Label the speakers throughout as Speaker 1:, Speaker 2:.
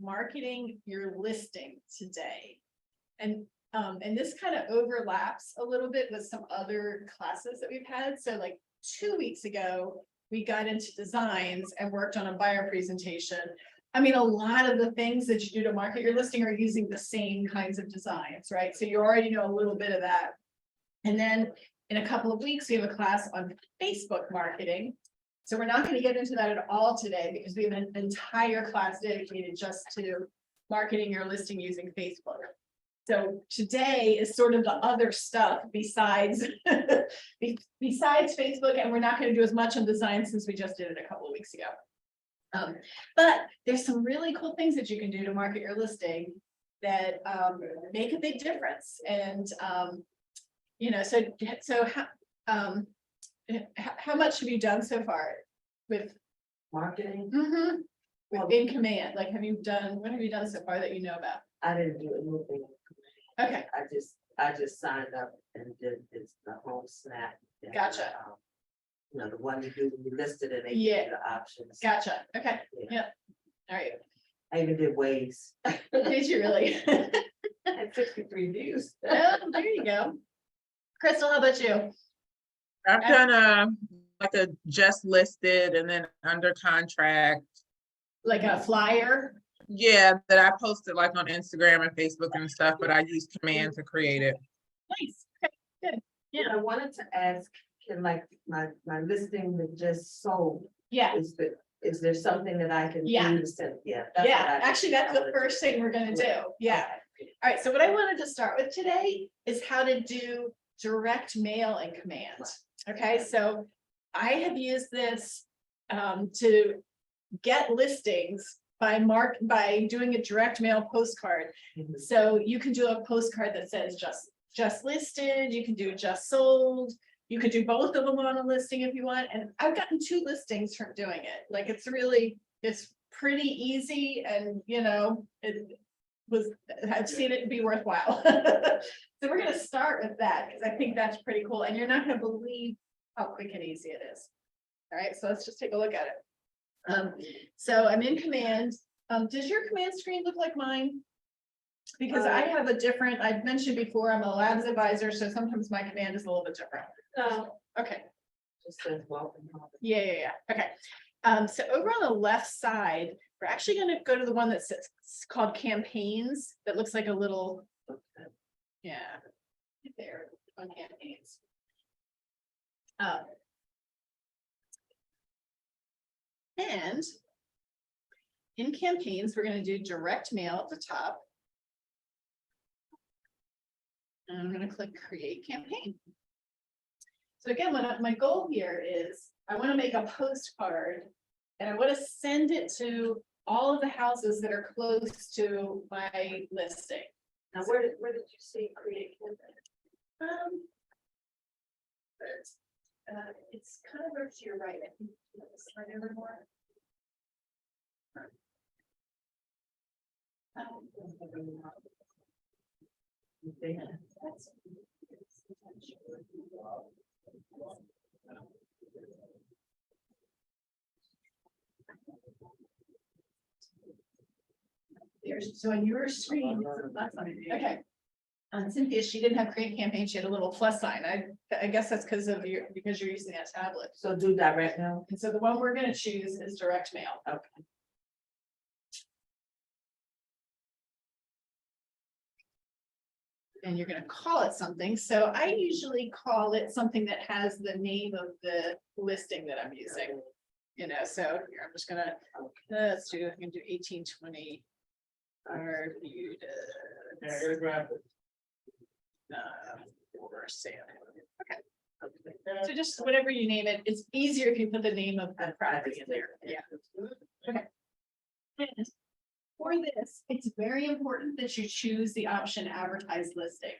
Speaker 1: marketing your listing today. And this kind of overlaps a little bit with some other classes that we've had. So like 2 weeks ago, we got into designs and worked on a buyer presentation. I mean, a lot of the things that you do to market your listing are using the same kinds of designs, right? So you already know a little bit of that. And then in a couple of weeks, we have a class on Facebook marketing. So we're not going to get into that at all today because we have an entire class dedicated just to marketing your listing using Facebook. So today is sort of the other stuff besides besides Facebook, and we're not going to do as much on design since we just did it a couple of weeks ago. But there's some really cool things that you can do to market your listing that make a big difference. And you know, so how much have you done so far with
Speaker 2: Marketing?
Speaker 1: With in command? Like, what have you done so far that you know about?
Speaker 2: I didn't do anything.
Speaker 1: Okay.
Speaker 2: I just signed up and did the home snap. And,
Speaker 1: Gotcha.
Speaker 2: You know, the one you do, you listed it, they give
Speaker 1: Yeah.
Speaker 2: you the options.
Speaker 1: Gotcha. Okay.
Speaker 2: Yeah.
Speaker 1: Yeah. All right.
Speaker 2: I even did waves.
Speaker 1: Did you really?
Speaker 2: Had 63 views.
Speaker 1: Oh, there you go. Crystal, how about you?
Speaker 3: I've done like a just listed and then under contract.
Speaker 1: Like a flyer?
Speaker 3: Yeah, that I posted like on Instagram and Facebook and stuff, but I use command to create it.
Speaker 1: Nice. Okay, good.
Speaker 2: Yeah, I wanted to ask, can like my listing that just sold,
Speaker 1: Yeah.
Speaker 2: is there something that I can
Speaker 1: Yeah.
Speaker 2: do to send? Yeah.
Speaker 1: Yeah, actually, that's the first thing we're gonna do. Yeah. All right, so what I wanted to start with today is how to do direct mail and command. Okay, so I have used this to get listings by doing a direct mail postcard.
Speaker 2: Mhm.
Speaker 1: So you can do a postcard that says just listed, you can do just sold, you could do both of them on a listing if you want. And I've gotten 2 listings from doing it. Like it's pretty easy, and you know, I've seen it be worthwhile. So we're gonna start with that because I think that's pretty cool, and you're not gonna believe how quick and easy it is. All right, so let's just take a look at it. So I'm in command. Does your command screen look like mine? Because I have a different, I've mentioned before, I'm a labs advisor, so sometimes my command is a little bit different.
Speaker 2: No,
Speaker 1: Okay.
Speaker 2: just says welcome home.
Speaker 1: Yeah. Okay. So over on the left side, we're actually going to go to the one that's called campaigns. That looks like a little, yeah, there on campaigns. And in campaigns, we're going to do direct mail at the top. And I'm going to click create campaign. So again, my goal here is I want to make a postcard and I want to send it to all of the houses that are close to my listing.
Speaker 2: Now, where did you see create campaign?
Speaker 1: It's kind of over to your right. I think it's right over more. So on your screen, okay. Cynthia, she didn't have create campaign. She had a little plus sign. I guess that's because you're using that tablet.
Speaker 2: So do direct mail.
Speaker 1: And so the one we're going to choose is direct mail.
Speaker 2: Okay.
Speaker 1: And you're going to call it something. So I usually call it something that has the name of the listing that I'm using. You know, so here I'm just gonna let's do. I'm gonna do 1820. Are viewed for sale. Okay. So just whatever you name it, it's easier if you put the name of the property in there. Yeah. Okay. And for this, it's very important that you choose the option advertise listing,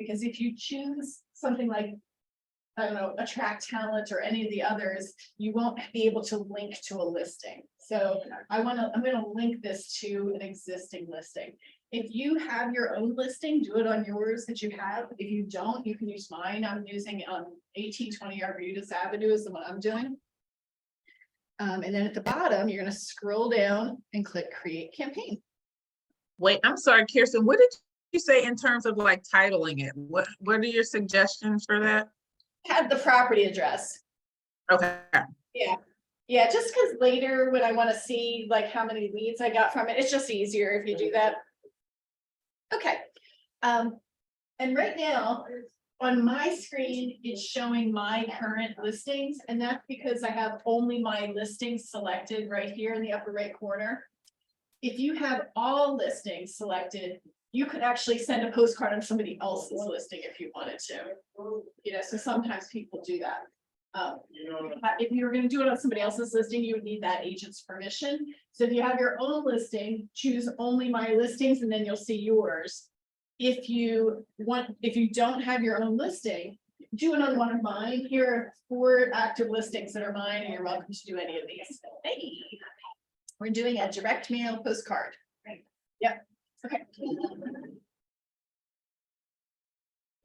Speaker 1: because if you choose something like, I don't know, attract talent or any of the others, you won't be able to link to a listing. So I'm going to link this to an existing listing. If you have your own listing, do it on yours that you have. If you don't, you can use mine. I'm using 1820 Arbutus Avenue is the one I'm doing. And then at the bottom, you're going to scroll down and click create campaign.
Speaker 3: Wait, I'm sorry, Kirsten, what did you say in terms of like titling it? What are your suggestions for that?
Speaker 1: Have the property address.
Speaker 3: Okay,
Speaker 1: Yeah. Yeah, just because later when I want to see like how many leads I got from it, it's just easier if you do that. Okay. And right now, on my screen, it's showing my current listings, and that's because I have only my listings selected right here in the upper right corner. If you have all listings selected, you could actually send a postcard on somebody else's listing if you wanted to. You know, so sometimes people do that. If you were going to do it on somebody else's listing, you would need that agent's permission. So if you have your own listing, choose only my listings, and then you'll see yours. If you don't have your own listing, do it on one of mine. Here are 4 active listings that are mine, and you're welcome to do any of these. Hey, we're doing a direct mail postcard. Right. Yep. Okay.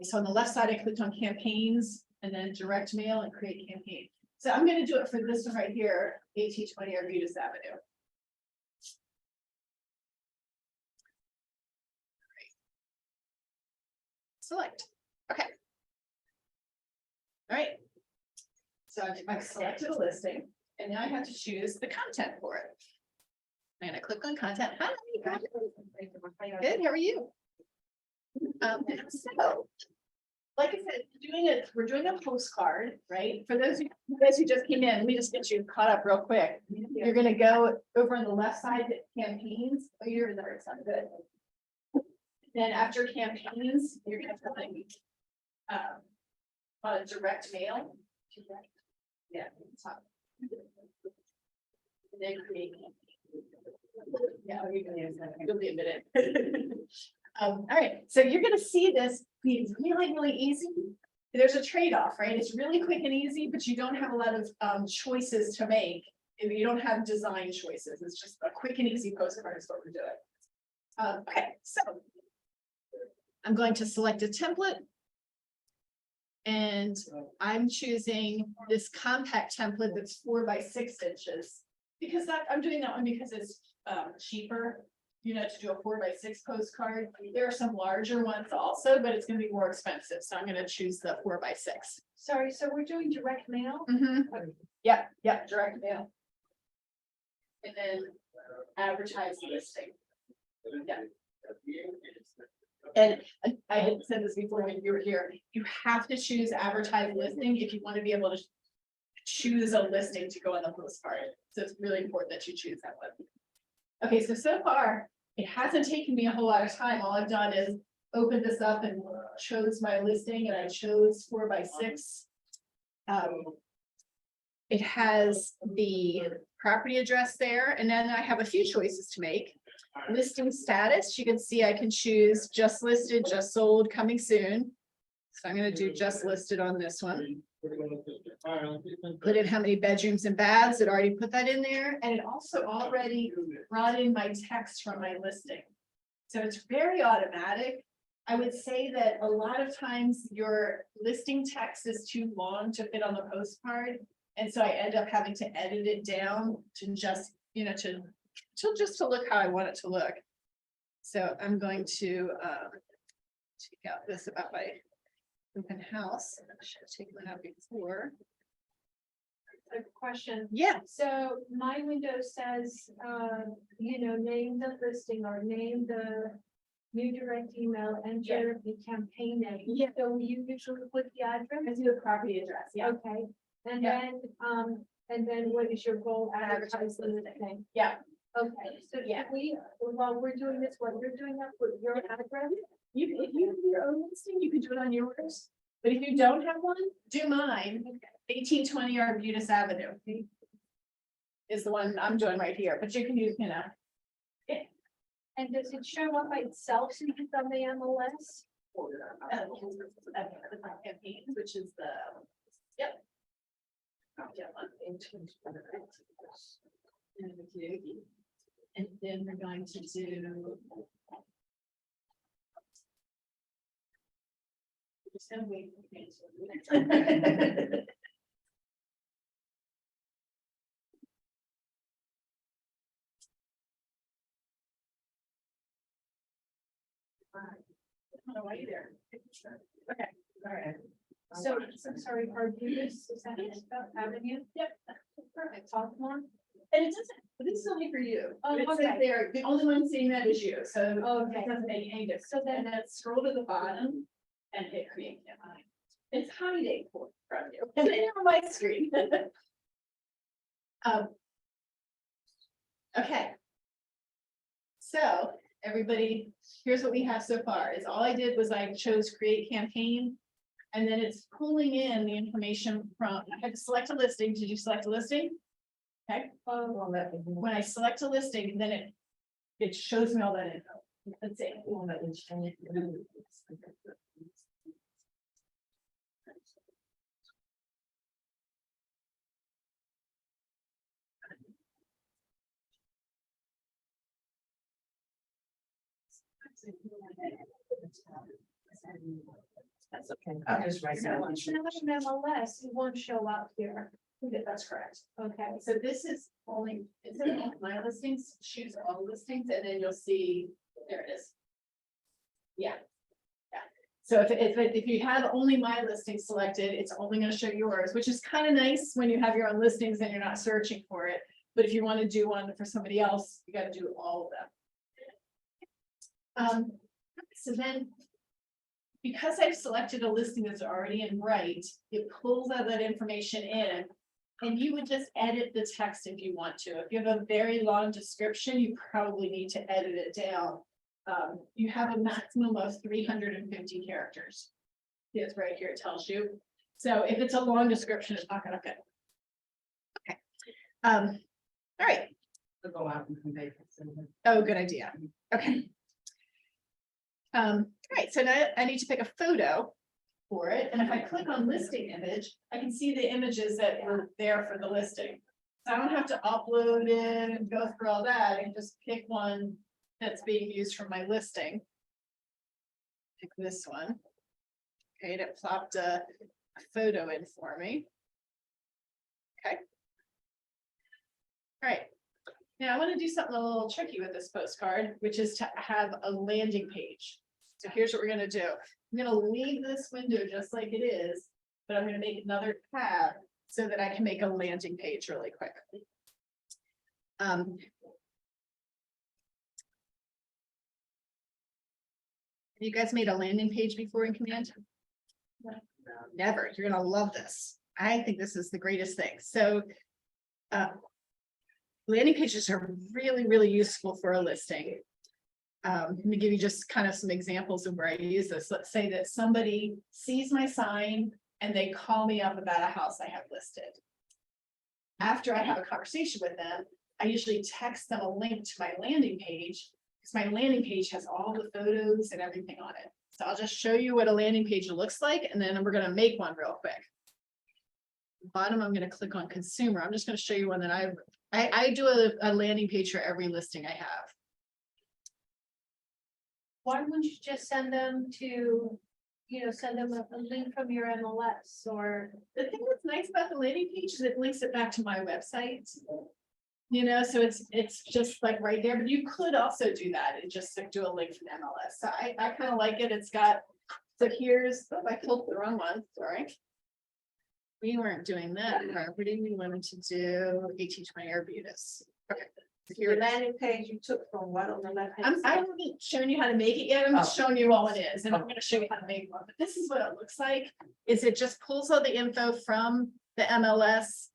Speaker 1: So on the left side, I clicked on campaigns and then direct mail and create campaign. So I'm going to do it for this one right here, 1820 Arbutus Avenue. Select. Okay. All right. So I've selected a listing, and now I have to choose the content for it. I'm going to click on content. Hi, good. How are you? So, like I said, we're doing a postcard, right? For those of you guys who just came in, let me just get you caught up real quick. You're going to go over on the left side to campaigns. Oh, you're there. It's not good. Then after campaigns, you're going to find on a direct mail. Yeah. Top. And then create. Yeah, you'll be a minute. All right, so you're going to see this be really, really easy. There's a trade-off, right? It's really quick and easy, but you don't have a lot of choices to make. If you don't have design choices, it's just a quick and easy postcard is what we're doing. Okay, so I'm going to select a template. And I'm choosing this compact template that's 4 by 6 inches. Because I'm doing that one because it's cheaper, you know, to do a 4 by 6 postcard. There are some larger ones also, but it's going to be more expensive. So I'm going to choose the 4 by 6.
Speaker 2: Sorry, so we're doing direct mail?
Speaker 1: Yep, direct mail. And then advertise the listing. Yeah. And I had said this before when you were here, you have to choose advertised listing if you want to be able to choose a listing to go on the postcard. So it's really important that you choose that one. Okay, so far, it hasn't taken me a whole lot of time. All I've done is open this up and chose my listing, and I chose 4 by 6. It has the property address there, and then I have a few choices to make. Listing status, you can see I can choose just listed, just sold, coming soon. So I'm going to do just listed on this one. Put in how many bedrooms and baths. It already put that in there, and it also already brought in my text from my listing. So it's very automatic. I would say that a lot of times your listing text is too long to fit on the postcard, and so I end up having to edit it down to just, you know, to look how I want it to look. So I'm going to take out this about my open house. I should have taken that out before.
Speaker 4: I have a question.
Speaker 1: Yeah.
Speaker 4: So my window says, name the listing or name the new direct email, enter the campaign name.
Speaker 1: Yeah.
Speaker 4: So you usually put the
Speaker 1: I
Speaker 4: address?
Speaker 1: do the property address. Yeah.
Speaker 4: Okay. And
Speaker 1: Yeah.
Speaker 4: then what is your goal? Advertise the listing.
Speaker 1: Yeah.
Speaker 4: Okay, so
Speaker 1: Yeah.
Speaker 4: while we're doing this, what you're doing that with your address?
Speaker 1: If you have your own listing, you can do it on yours. But if you don't have one, do mine. 1820 Arbutus Avenue is the one I'm doing right here, but you can use,
Speaker 4: And does it show up by itself since it's on the MLS?
Speaker 1: campaigns, which is the, yep. And then we're going to do. Just gonna wait for the I don't know why you're there. Okay, all right.
Speaker 4: So, I'm sorry, Arbutus, is that Avenue?
Speaker 1: Yep.
Speaker 4: Perfect, talk more.
Speaker 1: And it doesn't, but this is only for you.
Speaker 4: Oh,
Speaker 1: It says
Speaker 4: okay.
Speaker 1: there, the only one seeing that is you, so
Speaker 4: Okay.
Speaker 1: it doesn't make any difference.
Speaker 4: So then-
Speaker 1: And then scroll to the bottom and hit create campaign. It's hiding from you. And then you're on my screen. Okay. So, everybody, here's what we have so far, is all I did was I chose create campaign. And then it's pulling in the information from, I had to select a listing. Did you select a listing? Okay,
Speaker 2: Won't let me-
Speaker 1: when I select a listing, then it shows me all that info. Let's see.
Speaker 2: won't let me change it. That's okay. I'll just write
Speaker 4: So,
Speaker 2: down.
Speaker 4: it's not an MLS, it won't show up here.
Speaker 1: That's correct.
Speaker 4: Okay,
Speaker 1: So this is only, it's in all my listings, choose all listings, and then you'll see, there it is. Yeah. Yeah. So if you have only my listing selected, it's only gonna show yours, which is kind of nice when you have your own listings and you're not searching for it. But if you want to do one for somebody else, you gotta do all of them. So then, because I've selected a listing that's already in bright, it pulls all that information in. And you would just edit the text if you want to. If you have a very long description, you probably need to edit it down. You have a maximum of 350 characters. It's right here, it tells you. So if it's a long description, it's not gonna fit. Okay. All right.
Speaker 2: To go out and convey.
Speaker 1: Oh, good idea. Okay. All right, so now I need to pick a photo for it, and if I click on listing image, I can see the images that were there for the listing. So I don't have to upload it and go through all that, I can just pick one that's being used for my listing. Pick this one. Okay, and it plopped a photo in for me. Okay. All right. Now I want to do something a little tricky with this postcard, which is to have a landing page. So here's what we're gonna do. I'm gonna leave this window just like it is, but I'm gonna make another tab so that I can make a landing page really quick. You guys made a landing page before in Command? Never. You're gonna love this. I think this is the greatest thing. So landing pages are really, really useful for a listing. Let me give you just kind of some examples of where I use this. Let's say that somebody sees my sign and they call me up about a house I have listed. After I have a conversation with them, I usually text them a link to my landing page because my landing page has all the photos and everything on it. So I'll just show you what a landing page looks like, and then we're gonna make one real quick. Bottom, I'm gonna click on consumer. I'm just gonna show you one that I do a landing page for every listing I have.
Speaker 4: why wouldn't you just send them to, send them a link from your MLS or?
Speaker 1: The thing that's nice about the landing page is it links it back to my website. So it's just like right there, but you could also do that and just do a link from MLS. So I kind of like it. It's got, so here's, oh, I pulled the wrong one, sorry. We weren't doing that property. We wanted to do 1820 Arbutus. Okay.
Speaker 2: Your landing page you took from what on the left hand
Speaker 1: I
Speaker 2: side?
Speaker 1: haven't shown you how to make it yet. I'm just showing you all it is, and I'm gonna show you how to make one, but this is what it looks like. Is it just pulls all the info from the MLS.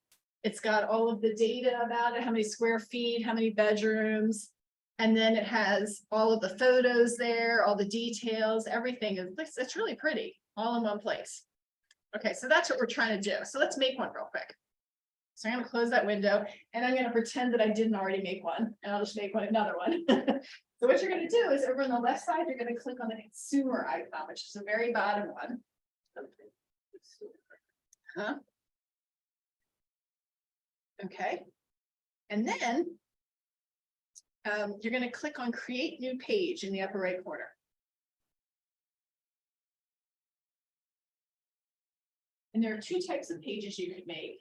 Speaker 1: It's got all of the data about it, how many square feet, how many bedrooms. And then it has all of the photos there, all the details, everything. It's really pretty, all in one place. Okay, so that's what we're trying to do. So let's make one real quick. So I'm gonna close that window and I'm gonna pretend that I didn't already make one, and I'll just make another one. So what you're gonna do is over on the left side, you're gonna click on the consumer icon, which is the very bottom one. Huh? Okay. And then you're gonna click on create new page in the upper right corner. And there are two types of pages you could make.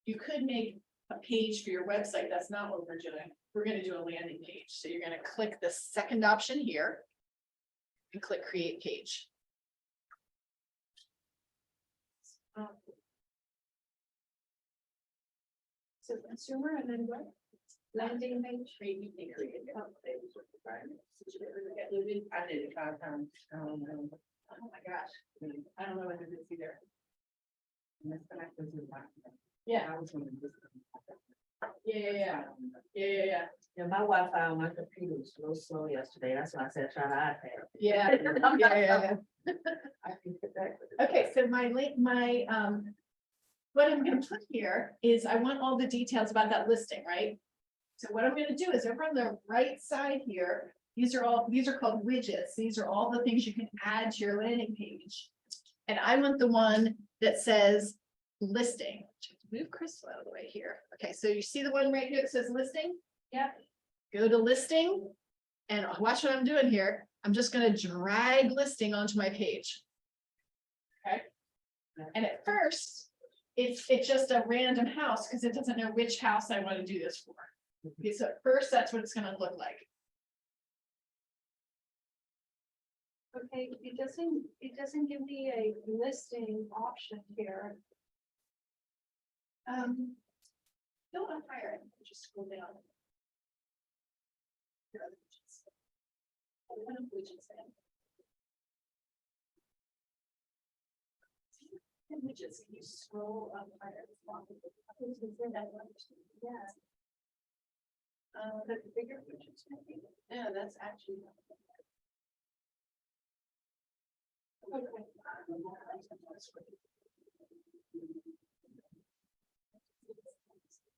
Speaker 1: You could make a page for your website. That's not what we're doing. We're gonna do a landing page. So you're gonna click the second option here. and click create page.
Speaker 4: So consumer and then what? Landing page.
Speaker 2: I did it 5 times.
Speaker 1: Oh my gosh, I don't know what it is either. Yeah, yeah.
Speaker 2: Yeah, my Wi-Fi on my computer was a little slow yesterday. That's why I said try the iPad.
Speaker 1: Yeah, yeah.
Speaker 2: I can get that.
Speaker 1: Okay, so what I'm gonna put here is I want all the details about that listing, right? So what I'm gonna do is over on the right side here, these are called widgets. These are all the things you can add to your landing page. And I want the one that says listing. Move Crystal out of the way here. Okay, so you see the one right here that says listing?
Speaker 4: Yep.
Speaker 1: Go to listing and watch what I'm doing here. I'm just gonna drag listing onto my page. Okay. And at first, it's just a random house because it doesn't know which house I want to do this for. Okay, so at first, that's what it's gonna look like.
Speaker 4: Okay, it doesn't give me a listing option here.
Speaker 1: Go on higher, just scroll down. Your other widgets. One of widgets in. And widgets, can you scroll up higher? Yeah. The bigger widgets, maybe. Yeah, that's actually. Okay.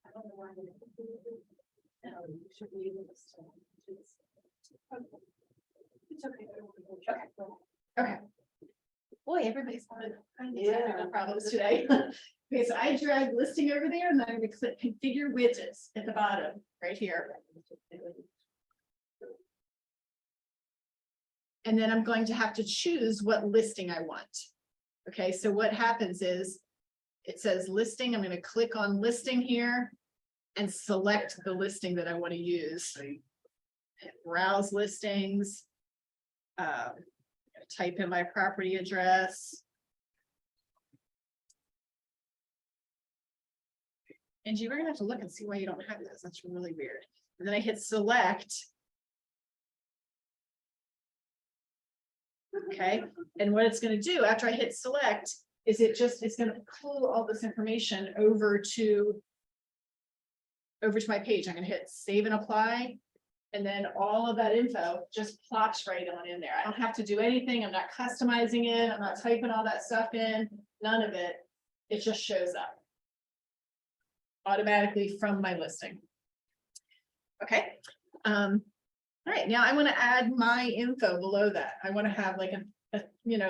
Speaker 1: I don't know why. No, you should be able to still. It's okay. Okay. Boy, everybody's having technical problems today. Okay, so I drag listing over there and then I'm gonna click configure widgets at the bottom, right here. And then I'm going to have to choose what listing I want. Okay, so what happens is it says listing. I'm going to click on listing here and select the listing that I want to use. Browse listings. Type in my property address. And you're gonna have to look and see why you don't have this. That's really weird. And then I hit select. Okay, and what it's gonna do after I hit select is it's gonna pull all this information over to my page. I'm gonna hit save and apply. And then all of that info just plops right on in there. I don't have to do anything. I'm not customizing it. I'm not typing all that stuff in, none of it. It just shows up automatically from my listing. Okay. All right, now I want to add my info below that. I want to have like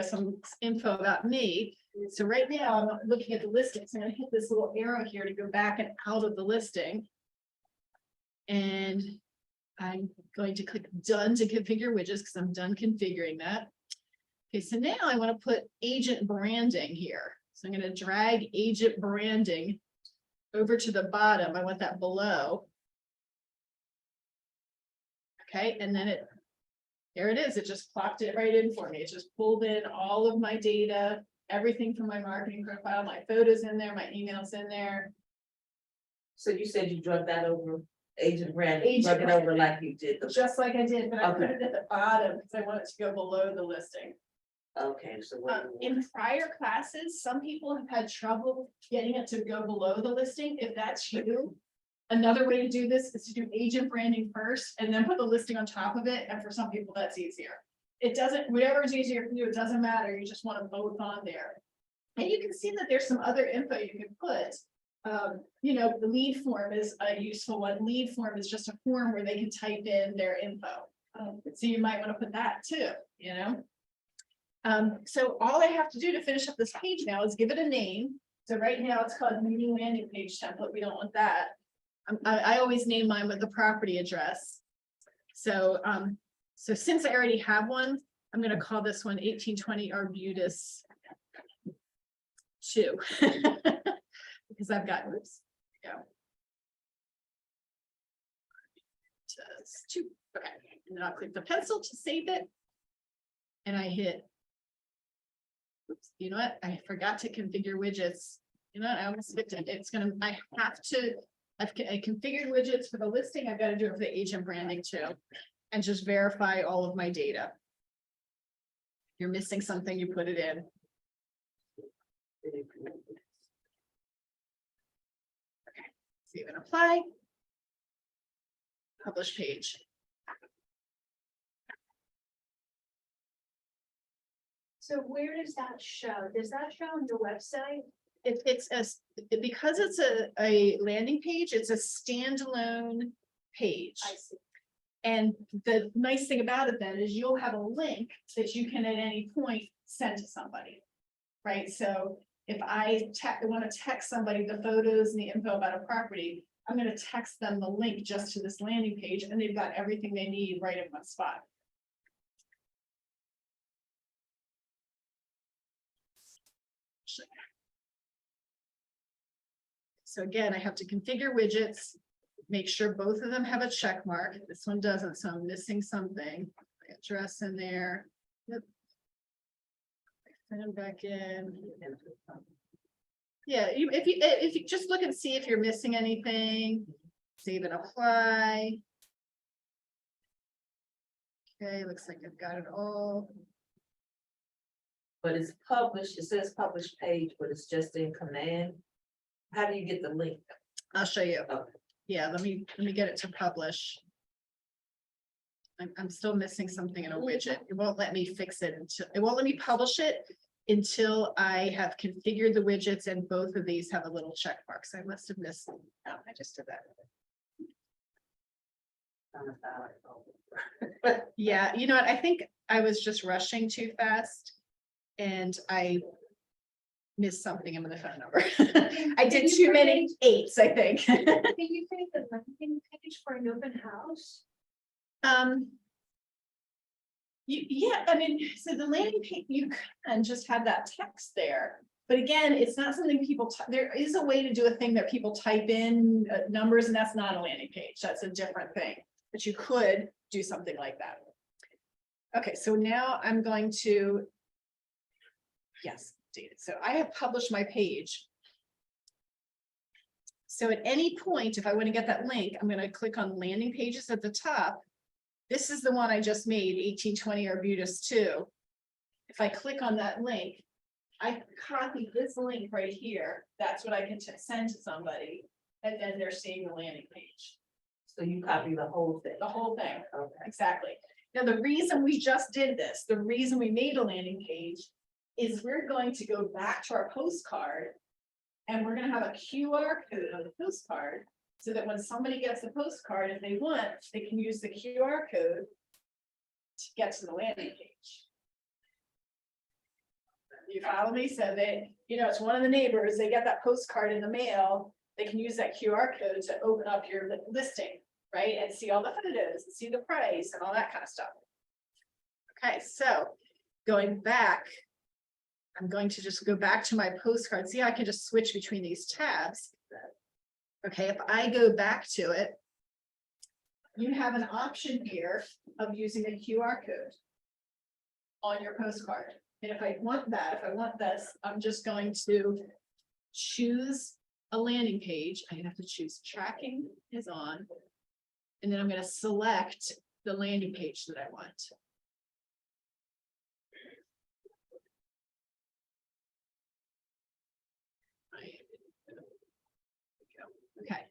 Speaker 1: some info about me. So right now I'm looking at the listing. So I'm going to hit this little arrow here to go back and out of the listing. And I'm going to click done to configure widgets because I'm done configuring that. Okay, so now I want to put agent branding here. So I'm going to drag agent branding over to the bottom. I want that below. Okay, and then there it is. It just plopped it right in for me. It just pulled in all of my data, everything from my marketing profile, my photos in there, my emails in there.
Speaker 2: So you said you drug that over agent brand,
Speaker 1: Agent
Speaker 2: drug it over
Speaker 1: brand.
Speaker 2: like you did the.
Speaker 1: Just like I did, but I put
Speaker 2: Okay.
Speaker 1: it at the bottom because I want it to go below the listing.
Speaker 2: Okay, so what?
Speaker 1: In prior classes, some people have had trouble getting it to go below the listing. If that's you, another way to do this is to do agent branding first and then put the listing on top of it. And for some people, that's easier. It doesn't, whatever is easier for you, it doesn't matter. You just want them both on there. And you can see that there's some other info you can put. The lead form is a useful one. Lead form is just a form where they can type in their info. So you might want to put that too, So all I have to do to finish up this page now is give it a name. So right now it's called meeting landing page template. We don't want that. I always name mine with the property address. So since I already have one, I'm going to call this one 1820 Arbutus 2. Because I've got, oops, there we go. Just 2, okay, and then I'll click the pencil to save it. and I hit. Oops, you know what? I forgot to configure widgets. You know, what? I almost skipped it. It's gonna, I have to, I configured widgets for the listing. I've got to do it for the agent branding too. And just verify all of my data. If you're missing something, you put it in. Save and apply. Publish page.
Speaker 4: So where does that show? Does that show on your website?
Speaker 1: Because it's a landing page, it's a standalone page.
Speaker 4: I see.
Speaker 1: And the nice thing about it then is you'll have a link that you can at any point send to somebody. Right, so if I want to text somebody the photos and the info about a property, I'm going to text them the link just to this landing page and they've got everything they need right in one spot. So again, I have to configure widgets, make sure both of them have a check mark. This one doesn't, so I'm missing something. Address in there. Yep. Send them back in. Yeah, if you just look and see if you're missing anything, save and apply. Okay, looks like I've got it all.
Speaker 2: But it's published, it says published page, but it's just in command. How do you get the link?
Speaker 1: I'll show you.
Speaker 2: Okay.
Speaker 1: Yeah, let me get it to publish. I'm still missing something in a widget. It won't let me fix it until, it won't let me publish it until I have configured the widgets and both of these have a little check mark. So I must have missed. Oh, I just did that. Yeah, you know what? I think I was just rushing too fast and I missed something in the phone number. I did too many 8s, I think.
Speaker 4: Can you create the landing page for an open house?
Speaker 1: Yeah, I mean, so the landing page, you can just have that text there. But again, it's not something people, there is a way to do a thing that people type in numbers and that's not a landing page. That's a different thing, but you could do something like that. Okay, so now I'm going to, yes, dated. So I have published my page. So at any point, if I want to get that link, I'm going to click on landing pages at the top. This is the one I just made, 1820 Arbutus 2. If I click on that link, I copy this link right here. That's what I can send to somebody. And then they're seeing the landing page.
Speaker 2: So you copy the whole thing?
Speaker 1: The whole thing,
Speaker 2: Okay.
Speaker 1: exactly. Now, the reason we just did this, the reason we made a landing page is we're going to go back to our postcard and we're going to have a QR code on the postcard so that when somebody gets a postcard, if they want, they can use the QR code to get to the landing page. You follow me? So that, you know, it's one of the neighbors, they get that postcard in the mail, they can use that QR code to open up your listing, right? And see all the photos, and see the price and all that kind of stuff. Okay, so going back, I'm going to just go back to my postcard. See how I can just switch between these tabs. Okay, if I go back to it, you have an option here of using a QR code on your postcard. And if I want that, if I want this, I'm just going to choose a landing page. I have to choose tracking is on. And then I'm going to select the landing page that I want. Okay,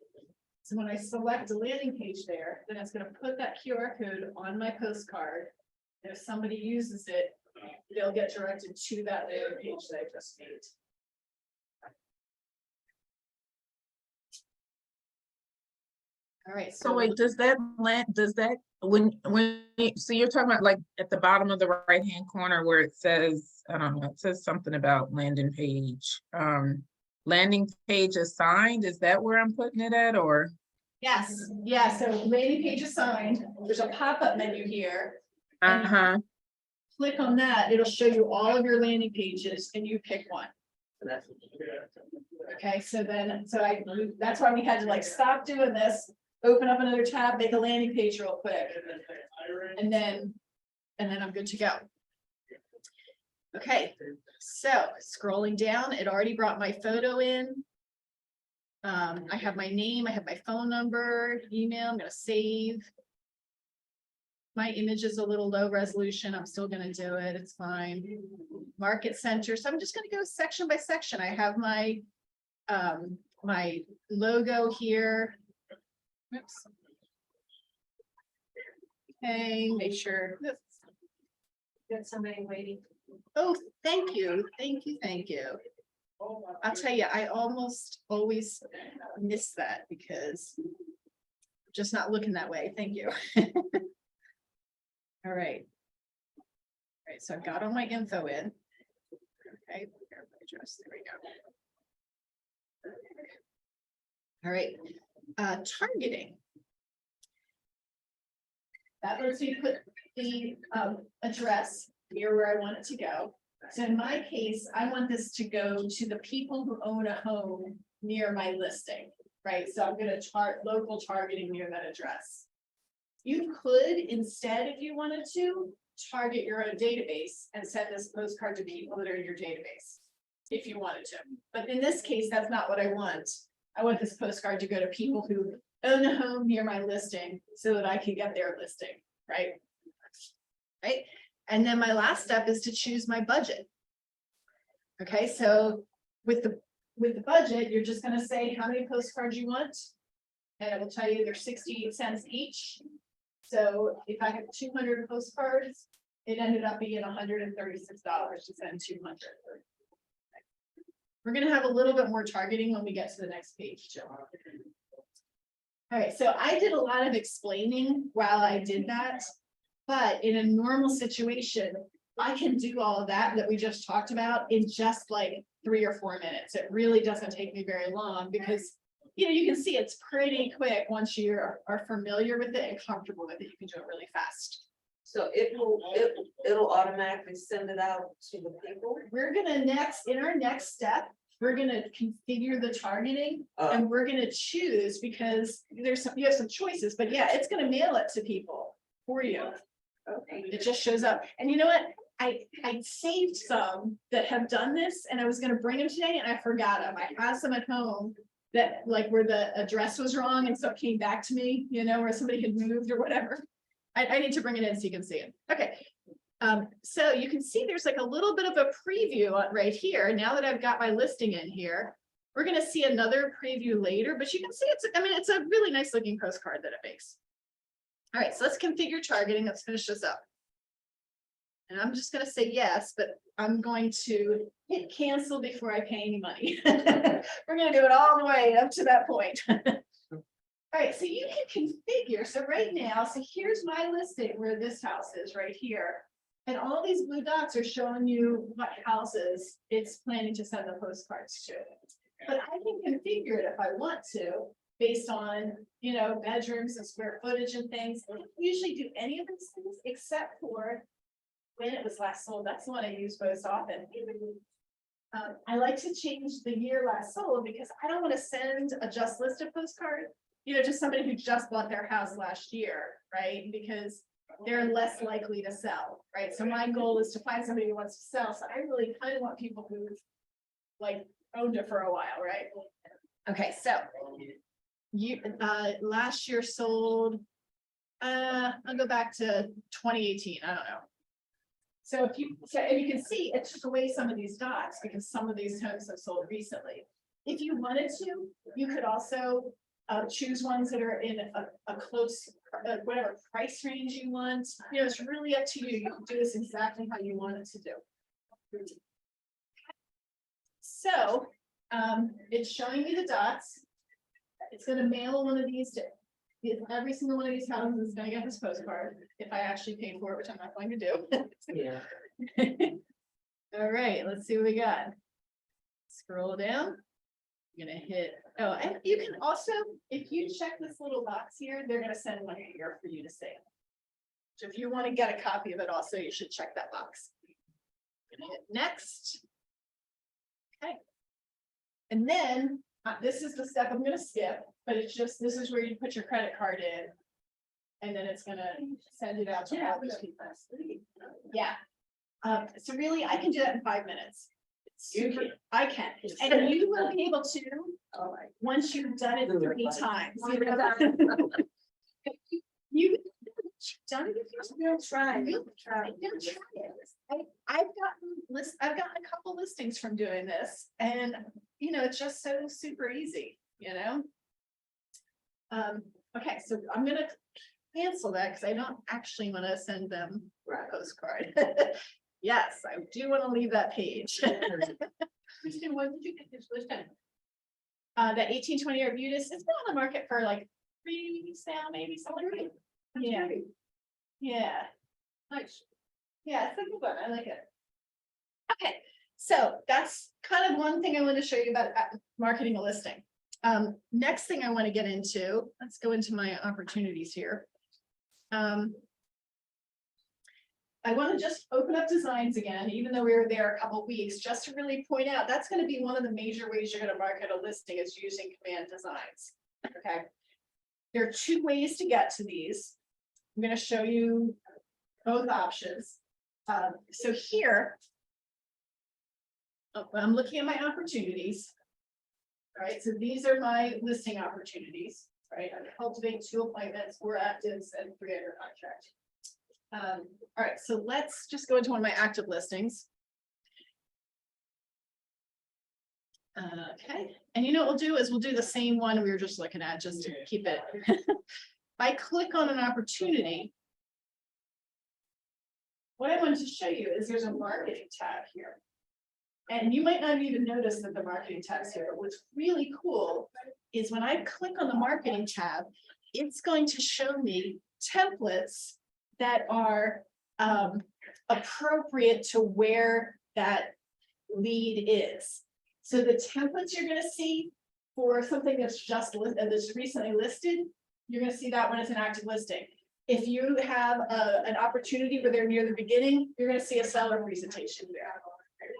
Speaker 1: so when I select the landing page there, then it's going to put that QR code on my postcard. And if somebody uses it, they'll get directed to that landing page that I just made. All right,
Speaker 3: So wait, does that when so you're talking about like at the bottom of the right-hand corner where it says, I don't know, it says something about landing page assigned, is that where I'm putting it at, or?
Speaker 1: yes, yeah, so landing page assigned, there's a pop-up menu here.
Speaker 3: Uh-huh.
Speaker 1: Click on that, it'll show you all of your landing pages and you pick one. Okay, so then, that's why we had to like stop doing this, open up another tab, make a landing page real quick. And then I'm good to go. Okay, so scrolling down, it already brought my photo in. I have my name, I have my phone number, email, I'm gonna save. My image is a little low resolution, I'm still gonna do it, it's fine. Market center, so I'm just gonna go section by section. I have my my logo here. Oops. Okay, make sure.
Speaker 4: Got somebody waiting.
Speaker 1: Oh, thank you, thank you, thank you. I'll tell you, I almost always miss that because I'm just not looking that way. Thank you. All right. All right, so I've got all my info in. Okay, verify address, there we go. All right, targeting. That lets me put the address here where I want it to go. So in my case, I want this to go to the people who own a home near my listing, right? So I'm gonna local targeting near that address. You could instead, if you wanted to, target your own database and send this postcard to people that are in your database. If you wanted to, but in this case, that's not what I want. I want this postcard to go to people who own a home near my listing so that I can get their listing, right? Right? And then my last step is to choose my budget. Okay, so with the budget, you're just gonna say how many postcards you want. And it will tell you they're 68 cents each. So if I have 200 postcards, it ended up being $136 to send 200. We're gonna have a little bit more targeting when we get to the next page, Jill. All right, so I did a lot of explaining while I did that. But in a normal situation, I can do all of that we just talked about in just like 3 or 4 minutes. It really doesn't take me very long because, you know, you can see it's pretty quick once you are familiar with it and comfortable with it. You can do it really fast.
Speaker 2: So it'll automatically send it out to the people.
Speaker 1: We're gonna in our next step, we're gonna configure the targeting and we're gonna choose because you have some choices, but yeah, it's gonna mail it to people for you. Okay, it just shows up. And you know what? I saved some that have done this and I was gonna bring them today and I forgot them. I have some at home that like where the address was wrong and so it came back to me, you know, where somebody had moved or whatever. I need to bring it in so you can see it. Okay. So you can see there's like a little bit of a preview right here. Now that I've got my listing in here, we're gonna see another preview later, but you can see it's a really nice looking postcard that it makes. All right, so let's configure targeting. Let's finish this up. And I'm just gonna say yes, but I'm going to hit cancel before I pay any money. We're gonna do it all the way up to that point. All right, so you can configure. So right now, so here's my listing where this house is right here. And all these blue dots are showing you what houses it's planning to send the postcards to. But I can configure it if I want to, based on, you know, bedrooms and square footage and things. I don't usually do any of those things except for when it was last sold. That's the one I use most often. I like to change the year last sold because I don't want to send a just listed postcard, you know, just somebody who just bought their house last year, right? Because they're less likely to sell, right? So my goal is to find somebody who wants to sell. So I really kind of want people who've like owned it for a while, right? Okay, so you last year sold, I'll go back to 2018. I don't know. So if you can see, it took away some of these dots because some of these homes have sold recently. If you wanted to, you could also choose ones that are in a close, whatever price range you want. You know, it's really up to you. You can do this exactly how you want it to do. So it's showing you the dots. It's going to mail one of these to every single one of these houses is going to get this postcard if I actually pay for it, which I'm not going to do.
Speaker 2: Yeah.
Speaker 1: All right, let's see what we got. Scroll down. I'm gonna hit, oh, and you can also, if you check this little box here, they're gonna send one here for you to see. So if you want to get a copy of it also, you should check that box. Gonna hit next. Okay. And then this is the step I'm gonna skip, but it's just, this is where you put your credit card in. And then it's gonna send it out to all these people. Yeah. So really, I can do that in 5 minutes. It's
Speaker 2: You
Speaker 1: super-
Speaker 2: can.
Speaker 1: I can, and you will be able to,
Speaker 2: All right.
Speaker 1: once you've done it 3 times. You know?
Speaker 2: You'll
Speaker 1: You've done it a few times.
Speaker 2: try.
Speaker 1: You'll try it. I've gotten a couple listings from doing this, and it's just so super easy, Okay, so I'm gonna cancel that because I don't actually want to send them
Speaker 2: Right.
Speaker 1: a postcard. Yes, I do want to leave that page.
Speaker 4: Kristen, when did you get this listing?
Speaker 1: That 1820 Arbutus, it's been on the market for like 3 weeks now, maybe something. Yeah, yeah.
Speaker 4: Nice.
Speaker 1: Yeah, it's a good one. I like it. Okay, so that's kind of one thing I want to show you about marketing a listing. Next thing I want to get into, let's go into my opportunities here. I want to just open up designs again, even though we were there a couple weeks, just to really point out, that's going to be one of the major ways you're going to market a listing is using command designs. Okay. There are 2 ways to get to these. I'm going to show you both options. So here, I'm looking at my opportunities. All right, so these are my listing opportunities, right? I cultivate 2 appointments, 4 actives, and 3 under contract. All right, so let's just go into one of my active listings. Okay, and what we'll do is we'll do the same one we were just looking at, just to keep it. If I click on an opportunity, what I wanted to show you is there's a marketing tab here. And you might not even notice that the marketing tab's here, but what's really cool is when I click on the marketing tab, it's going to show me templates that are appropriate to where that lead is. So the templates you're going to see for something that's just that's recently listed, you're going to see that when it's an active listing. If you have an opportunity where they're near the beginning, you're going to see a seller presentation there.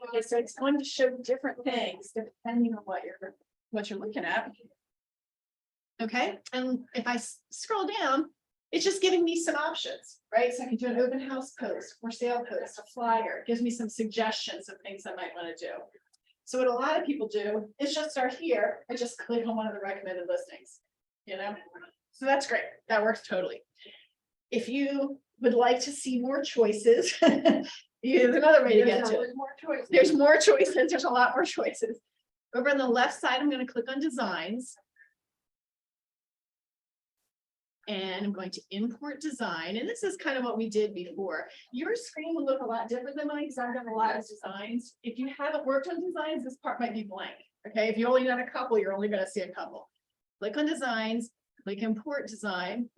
Speaker 1: Okay, so it's going to show different things depending on what you're looking at. Okay, and if I scroll down, it's just giving me some options, right? So I can do an open house post, for sale post, a flyer. It gives me some suggestions of things I might want to do. So what a lot of people do is just start here and just click on one of the recommended listings, So that's great. That works totally. If you would like to see more choices, there's another way to get to it.
Speaker 4: More choices.
Speaker 1: There's more choices. There's a lot more choices. Over on the left side, I'm going to click on designs. And I'm going to import design. And this is kind of what we did before. Your screen will look a lot different than mine because I've done a lot of designs. If you haven't worked on designs, this part might be blank. Okay, if you only done a couple, you're only going to see a couple. Click on designs, click import design.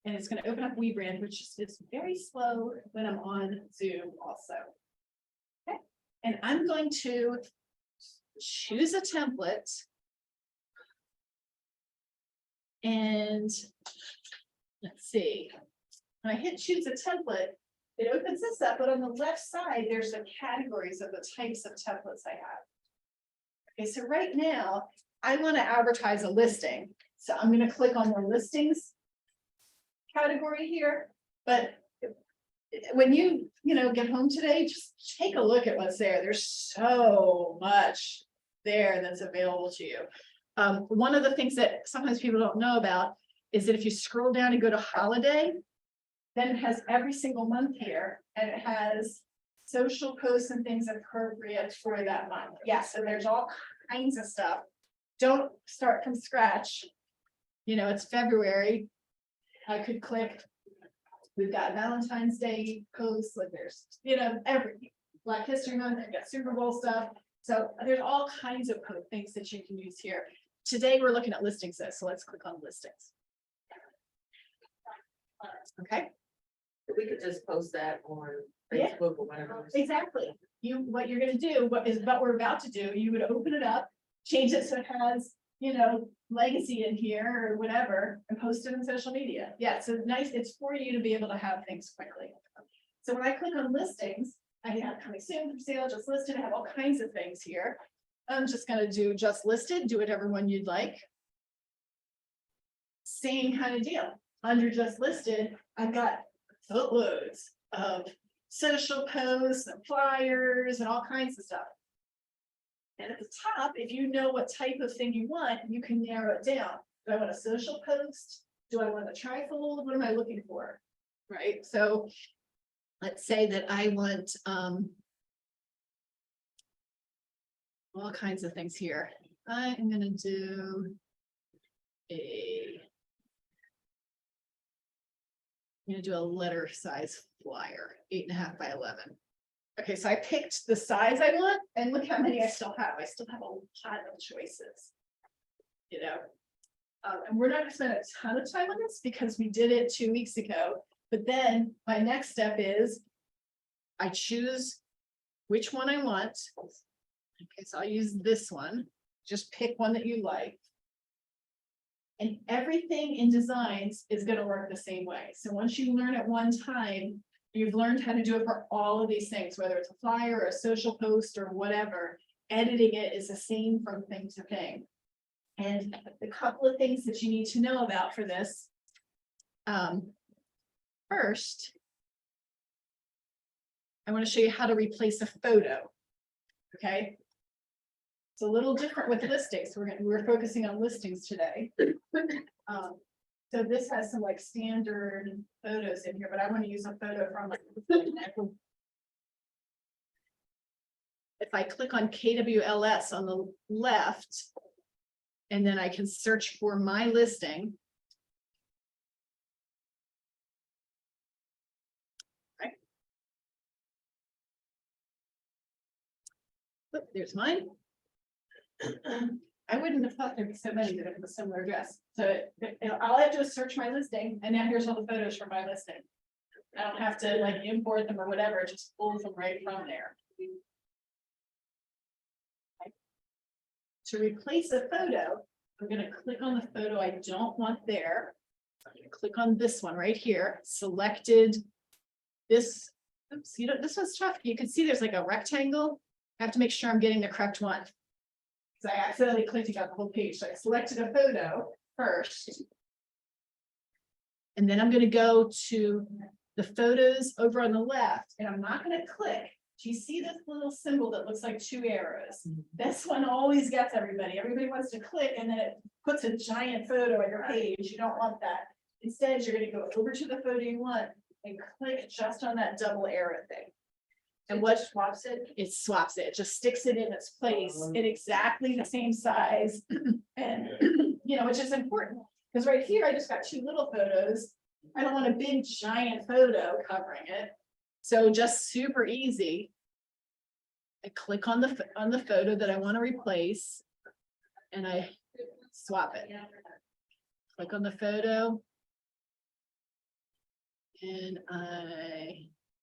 Speaker 1: And it's going to open up WeBrand, which is very slow when I'm on Zoom also. Okay, and I'm going to choose a template. And let's see, when I hit choose a template, it opens this up, but on the left side, there's the categories of the types of templates I have. Okay, so right now, I want to advertise a listing. So I'm going to click on the listings category here, but when you get home today, just take a look at what's there. There's so much there that's available to you. One of the things that sometimes people don't know about is that if you scroll down and go to holiday, then it has every single month here, and it has social posts and things appropriate for that month. Yeah, so there's all kinds of stuff. Don't start from scratch. It's February. I could click. We've got Valentine's Day posts, like there's, every Black History Month, we've got Super Bowl stuff. So there's all kinds of things that you can use here. Today, we're looking at listings, though, so let's click on listings. Okay.
Speaker 2: We could just post that on
Speaker 1: Yeah.
Speaker 2: Facebook or whatever.
Speaker 1: Exactly. What you're going to do, what we're about to do, you would open it up, change it so it has, legacy in here or whatever, and post it on social media. Yeah, so nice. It's for you to be able to have things quickly. So when I click on listings, I have coming soon, for sale, just listed. I have all kinds of things here. I'm just going to do just listed, do whatever one you'd like. same kind of deal. Under just listed, I've got footloads of social posts and flyers and all kinds of stuff. And at the top, if you know what type of thing you want, you can narrow it down. Do I want a social post? Do I want a trifold? What am I looking for? Right, so let's say that I want all kinds of things here. I am gonna do I'm gonna do a letter size flyer, 8.5 by 11. Okay, so I picked the size I want, and look how many I still have. I still have a lot of choices. You know, and we're not gonna spend a ton of time on this because we did it 2 weeks ago. But then my next step is I choose which one I want. Okay, so I'll use this one. Just pick one that you like. And everything in designs is going to work the same way. So once you learn it one time, you've learned how to do it for all of these things, whether it's a flyer or a social post or whatever. Editing it is the same from thing to thing. And the couple of things that you need to know about for this. First, I want to show you how to replace a photo. Okay. It's a little different with listings. We're focusing on listings today. So this has some like standard photos in here, but I want to use a photo from like, if I click on KWLS on the left, and then I can search for my listing. Right. Oh, there's mine. I wouldn't have thought there'd be so many that have a similar address. So all I have to do is search my listing, and now here's all the photos from my listing. I don't have to like import them or whatever, it just pulls them right from there. Okay. To replace a photo, I'm going to click on the photo I don't want there. I'm going to click on this one right here, selected this. Oops, this one's tough. You can see there's like a rectangle. I have to make sure I'm getting the correct one. So I accidentally clicked and got the whole page. So I selected a photo first. And then I'm going to go to the photos over on the left, and I'm not going to click. Do you see this little symbol that looks like 2 arrows? This one always gets everybody. Everybody wants to click, and then it puts a giant photo on your page. You don't want that. Instead, you're going to go over to the photo you want and click just on that double arrow thing. And what swaps it? It swaps it. It just sticks it in its place in exactly the same size. And, you know, which is important because right here, I just got 2 little photos. I don't want a big giant photo covering it. So just super easy. I click on the photo that I want to replace and I swap it. Click on the photo. And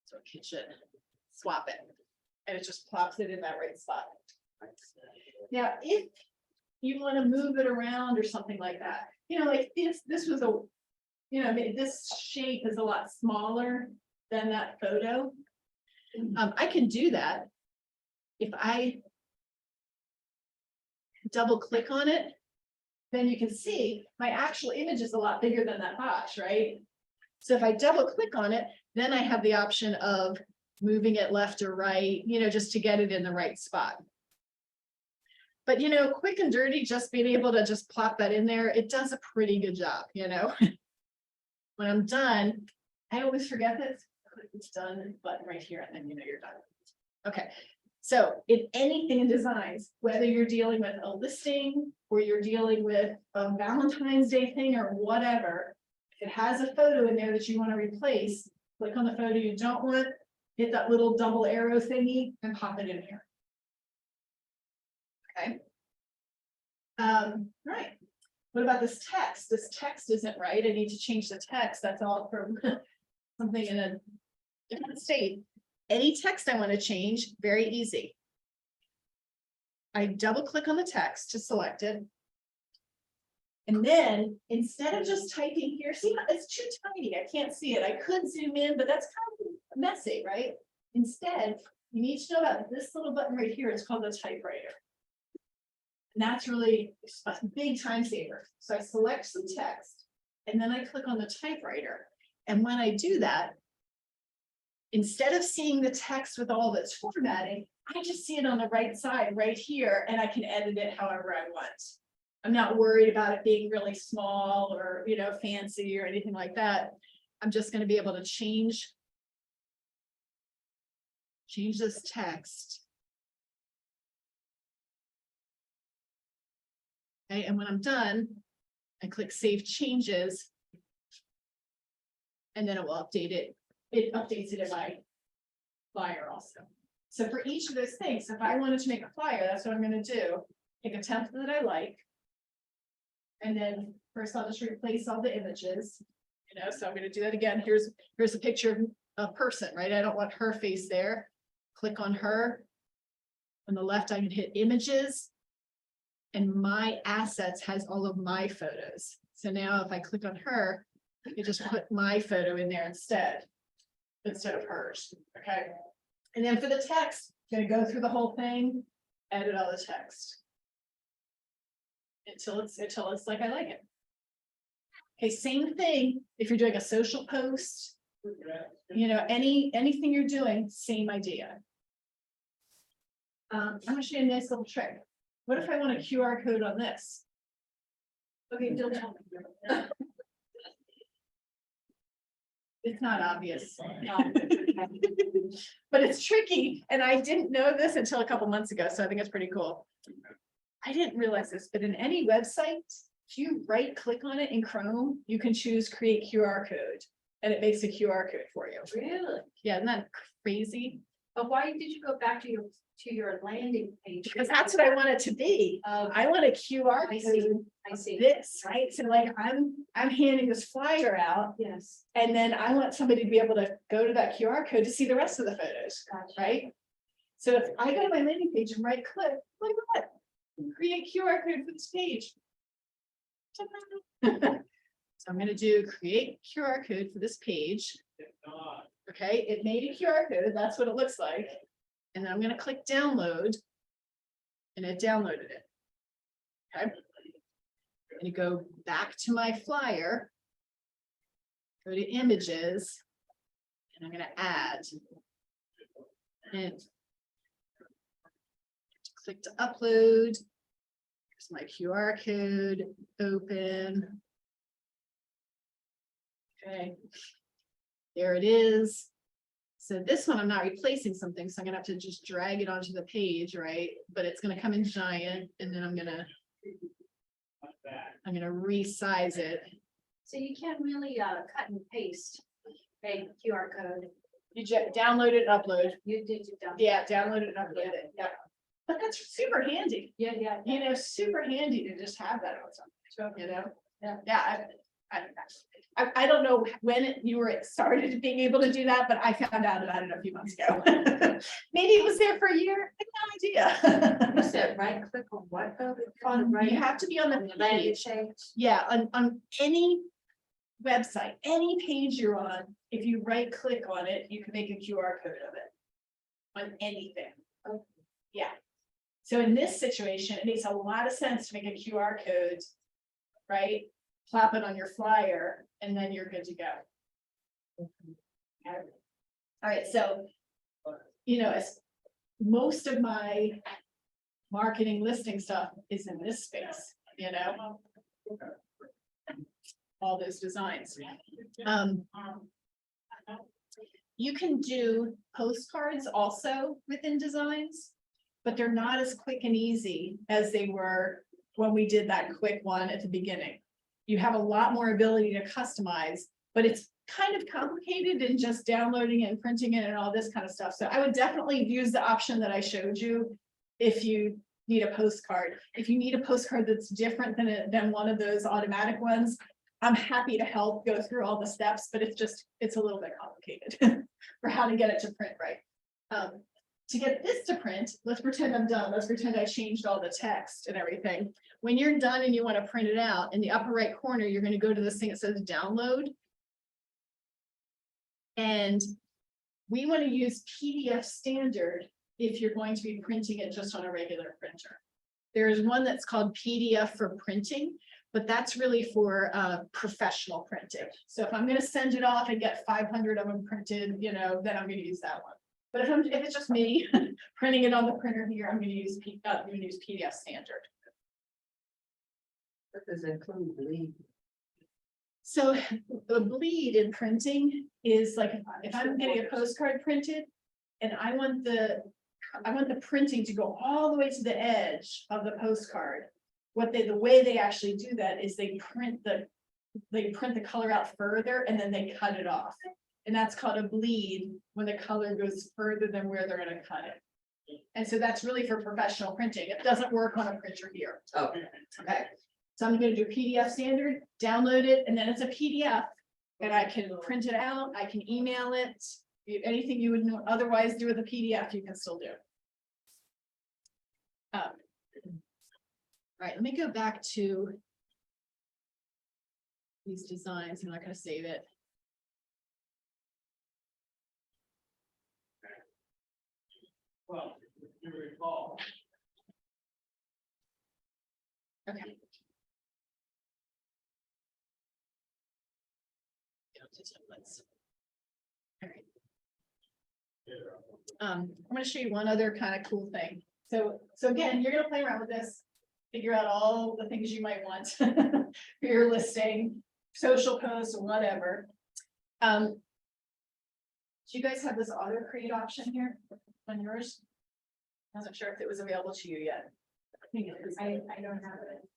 Speaker 1: so kitchen. Swap it, and it just plops it in that right spot. Now, if you want to move it around or something like that, you know, like this was a, you know, this shape is a lot smaller than that photo. I can do that if I double click on it. Then you can see my actual image is a lot bigger than that box, right? So if I double click on it, then I have the option of moving it left or right, you know, just to get it in the right spot. But, you know, quick and dirty, just being able to just plop that in there, it does a pretty good job, you know. When I'm done, I always forget this. Click this done button right here, and then you know you're done. Okay, so in anything in designs, whether you're dealing with a listing or you're dealing with a Valentine's Day thing or whatever, if it has a photo in there that you want to replace, click on the photo you don't want, hit that little double arrow thingy and pop it in here. Okay. Right. What about this text? This text isn't right. I need to change the text. That's all from something in a different state. Any text I want to change, very easy. I double click on the text to select it. And then instead of just typing here, see, it's too tiny. I can't see it. I could zoom in, but that's kind of messy, right? Instead, you need to know about this little button right here. It's called the typewriter. And that's really a big time saver. So I select some text. and then I click on the typewriter. And when I do that, instead of seeing the text with all that's formatting, I just see it on the right side right here, and I can edit it however I want. I'm not worried about it being really small or, you know, fancy or anything like that. I'm just going to be able to change this text. Okay, and when I'm done, I click Save Changes. And then it will update it. It updates it in my flyer also. So for each of those things, if I wanted to make a flyer, that's what I'm going to do. Pick a template that I like. And then first I'll just replace all the images, you know, so I'm going to do that again. Here's a picture of a person, right? I don't want her face there. Click on her. On the left, I can hit images. And my assets has all of my photos. So now if I click on her, I can just put my photo in there instead of hers, okay? And then for the text, I'm gonna go through the whole thing, edit all the text. Until it's like I like it. Okay, same thing if you're doing a social post, you know, anything you're doing, same idea. I'm gonna show you a nice little trick. What if I want a QR code on this? Okay, don't tell me. It's not obvious. But it's tricky, and I didn't know this until a couple months ago, so I think it's pretty cool. I didn't realize this, but in any website, if you right click on it in Chrome, you can choose create QR code, and it makes a QR code for you.
Speaker 4: Really?
Speaker 1: Yeah, isn't that crazy?
Speaker 4: But why did you go back to your landing page?
Speaker 1: Because that's what I want it to be. I want a QR
Speaker 4: I see.
Speaker 1: code
Speaker 4: I
Speaker 1: of
Speaker 4: see.
Speaker 1: this, right? So like I'm handing this flyer out,
Speaker 4: Yes.
Speaker 1: and then I want somebody to be able to go to that QR code to see the rest of the photos,
Speaker 4: Gotcha.
Speaker 1: right? So if I go to my landing page and right click, look at that, create QR code for this page. So I'm gonna do create QR code for this page. Okay, it made a QR code, that's what it looks like. And then I'm gonna click download. And it downloaded it. Okay. I'm gonna go back to my flyer. Go to images. And I'm gonna add. And click to upload. Here's my QR code, open. Okay. There it is. So this one, I'm not replacing something, so I'm gonna have to just drag it onto the page, right? But it's gonna come in giant, and then I'm gonna resize it.
Speaker 4: So you can't really cut and paste a QR code.
Speaker 1: You just download it, upload.
Speaker 4: You did it down.
Speaker 1: Yeah, download it, upload it, yeah. But that's super handy,
Speaker 4: Yeah, yeah.
Speaker 1: you know, super handy to just have that on something, you know? Yeah, I don't know when you were started being able to do that, but I found out about it a few months ago. Maybe it was there for a year, I have no idea.
Speaker 2: You said right click on what though?
Speaker 1: You have to be on the
Speaker 2: landing
Speaker 1: page.
Speaker 2: page.
Speaker 1: Yeah, on any website, any page you're on, if you right click on it, you can make a QR code of it. On anything.
Speaker 2: Okay.
Speaker 1: Yeah. So in this situation, it makes a lot of sense to make a QR code, right? Plop it on your flyer, and then you're good to go. Okay. All right, so, you know, as most of my marketing listing stuff is in this space, you know? All those designs. You can do postcards also within designs, but they're not as quick and easy as they were when we did that quick one at the beginning. You have a lot more ability to customize, but it's kind of complicated in just downloading it and printing it and all this kind of stuff. So I would definitely use the option that I showed you if you need a postcard. If you need a postcard that's different than one of those automatic ones, I'm happy to help go through all the steps, but it's a little bit complicated for how to get it to print right. To get this to print, let's pretend I'm done. Let's pretend I changed all the text and everything. When you're done and you want to print it out, in the upper right corner, you're going to go to this thing that says download. And we want to use PDF standard if you're going to be printing it just on a regular printer. There is one that's called PDF for printing, but that's really for professional printing. So if I'm gonna send it off and get 500 of them printed, you know, then I'm gonna use that one. But if it's just me printing it on the printer here, I'm gonna use PDF standard.
Speaker 2: What does it include, bleed?
Speaker 1: So the bleed in printing is like, if I'm getting a postcard printed and I want the printing to go all the way to the edge of the postcard. The way they actually do that is they print the color out further and then they cut it off. And that's called a bleed, when the color goes further than where they're gonna cut it. And so that's really for professional printing. It doesn't work on a printer here.
Speaker 2: Oh,
Speaker 1: Okay, so I'm gonna do PDF standard, download it, and then it's a PDF. And I can print it out, I can email it, anything you would otherwise do with a PDF, you can still do. All right, let me go back to these designs. I'm not gonna save it.
Speaker 5: Well, you recall.
Speaker 1: Okay. Go to templates. All right. I'm gonna show you one other kind of cool thing. So again, you're gonna play around with this, figure out all the things you might want for your listing, social posts or whatever. Do you guys have this auto create option here on yours? Wasn't sure if it was available to you yet. I think it is.
Speaker 4: I don't have it.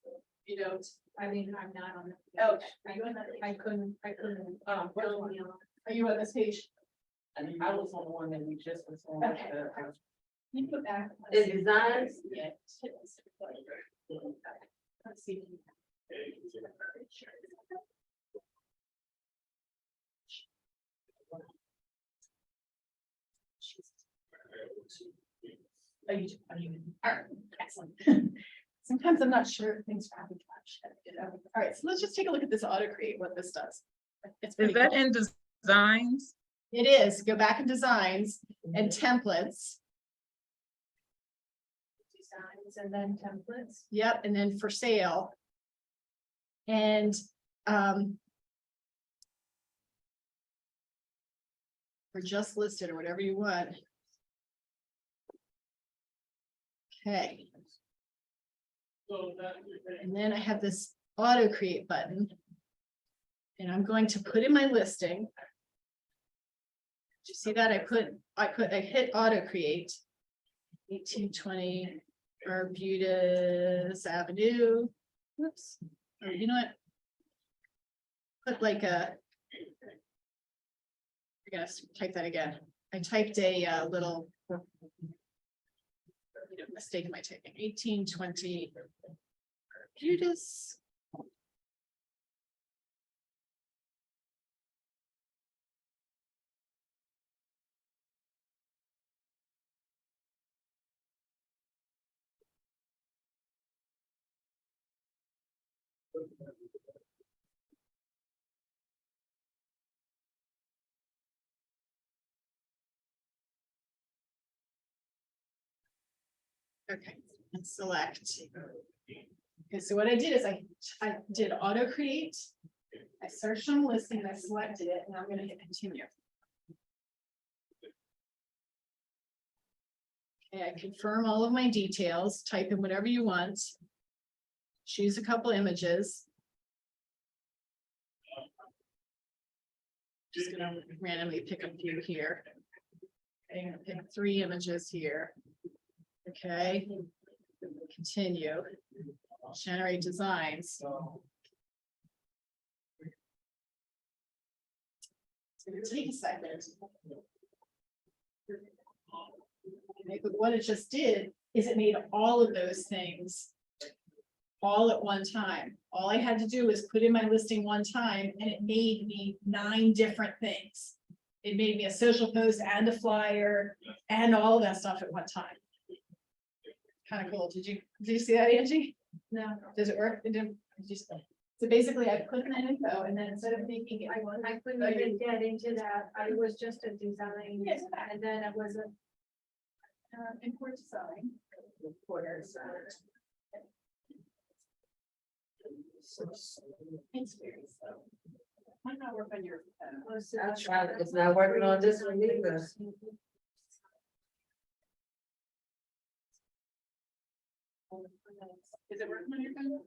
Speaker 1: You don't.
Speaker 4: I mean, I'm not on.
Speaker 1: Oh,
Speaker 4: I couldn't.
Speaker 1: Are you on this page?
Speaker 5: And I was on the one that we just was on.
Speaker 1: Okay. You put back.
Speaker 2: the designs,
Speaker 1: Yeah. Let's see. Are you, all right, excellent. Sometimes I'm not sure if things happen. All right, so let's just take a look at this auto create, what this does. It's
Speaker 3: Is
Speaker 1: pretty
Speaker 3: that
Speaker 1: cool.
Speaker 3: in designs?
Speaker 1: It is, go back in designs and templates.
Speaker 4: Designs and then templates.
Speaker 1: Yep, and then for sale. And or just listed or whatever you want. Okay,
Speaker 5: So that.
Speaker 1: and then I have this auto create button. And I'm going to put in my listing. Do you see that? I hit auto create. 1820 Arbutus Avenue. Whoops. Or you know what? Put like a. I gotta type that again. I typed a little. Mistake in my typing. 1820 Arbutus. Okay, and select. Okay, so what I did is I did auto create. I searched on the listing and I selected it and I'm gonna hit continue. Okay, I confirm all of my details, type in whatever you want. Choose a couple images. Just gonna randomly pick a few here. I'm gonna pick 3 images here. Okay. Continue. Generate designs. It's gonna take a second. Okay, but what it just did is it made all of those things all at one time. All I had to do was put in my listing one time and it made me 9 different things. It made me a social post and a flyer and all of that stuff at one time. Kind of cool. Did you see that, Angie?
Speaker 4: No,
Speaker 1: Does it work? It didn't. So basically I put in that info and then instead of thinking
Speaker 4: I couldn't even get into that. I was just a design
Speaker 1: Yes.
Speaker 4: and then it was a.
Speaker 1: import design. Importers. It's very slow. Might not work on your.
Speaker 2: I tried, it's not working on this one either.
Speaker 1: Is it working on your phone?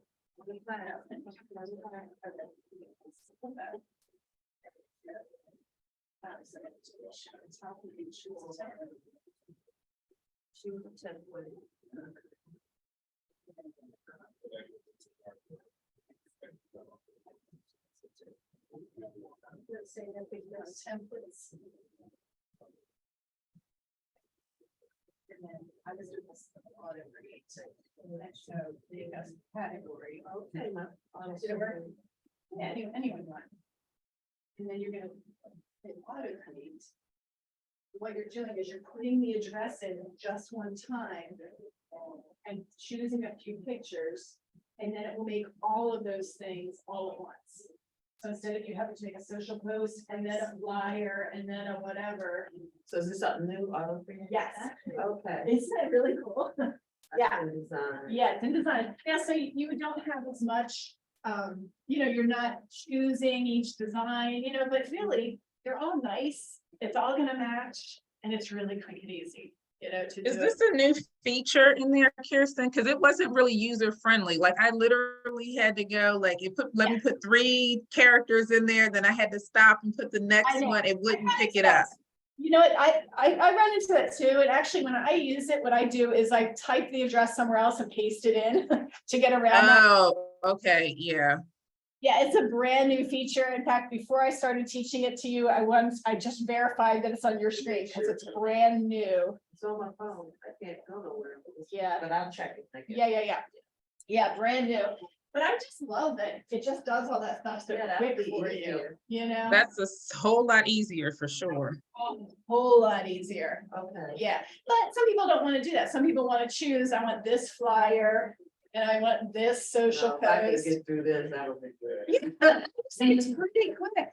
Speaker 1: Let's say that we use templates. And then I was doing this auto create, so show the category.
Speaker 2: Okay,
Speaker 1: Did it work? Yeah, anyone want. And then you're gonna hit auto create. What you're doing is you're putting the address in just one time and choosing a few pictures, and then it will make all of those things all at once. So instead of you having to make a social post and then a flyer and then a whatever.
Speaker 2: So is this something new, auto create?
Speaker 1: Yes.
Speaker 2: Okay.
Speaker 1: Isn't that really cool? Yeah.
Speaker 2: That's in design.
Speaker 1: Yeah, it's in design. Yeah, so you don't have as much, you're not choosing each design, but really, they're all nice. It's all gonna match and it's really quick and easy, to do
Speaker 3: Is
Speaker 1: it.
Speaker 3: this a new feature in there, Kirsten? Because it wasn't really user friendly. Like I literally had to go, like let me put 3 characters in there, then I had to stop and put the next
Speaker 1: know.
Speaker 3: one. It wouldn't
Speaker 1: That
Speaker 3: pick
Speaker 1: makes
Speaker 3: it up.
Speaker 1: sense. You know what, I run into that too, and actually when I use it, what I do is I type the address somewhere else and paste it in to get around that.
Speaker 3: Oh, okay, yeah.
Speaker 1: Yeah, it's a brand new feature. In fact, before I started teaching it to you, I just verified that it's on your screen because it's brand new.
Speaker 2: It's on my phone. I can't go nowhere.
Speaker 1: Yeah.
Speaker 2: But I'll check it. Thank you.
Speaker 1: Yeah. Yeah, brand new. But I just love that it just does all that stuff so
Speaker 2: Yeah, that
Speaker 1: quick
Speaker 2: would be
Speaker 1: for you,
Speaker 2: easier.
Speaker 3: That's a whole lot easier for sure.
Speaker 1: Whole lot easier.
Speaker 2: Okay.
Speaker 1: Yeah, but some people don't want to do that. Some people want to choose, I want this flyer and I want this social
Speaker 2: No, if I can
Speaker 1: post.
Speaker 2: get through this, that'll be good.
Speaker 1: Yeah, it's pretty quick,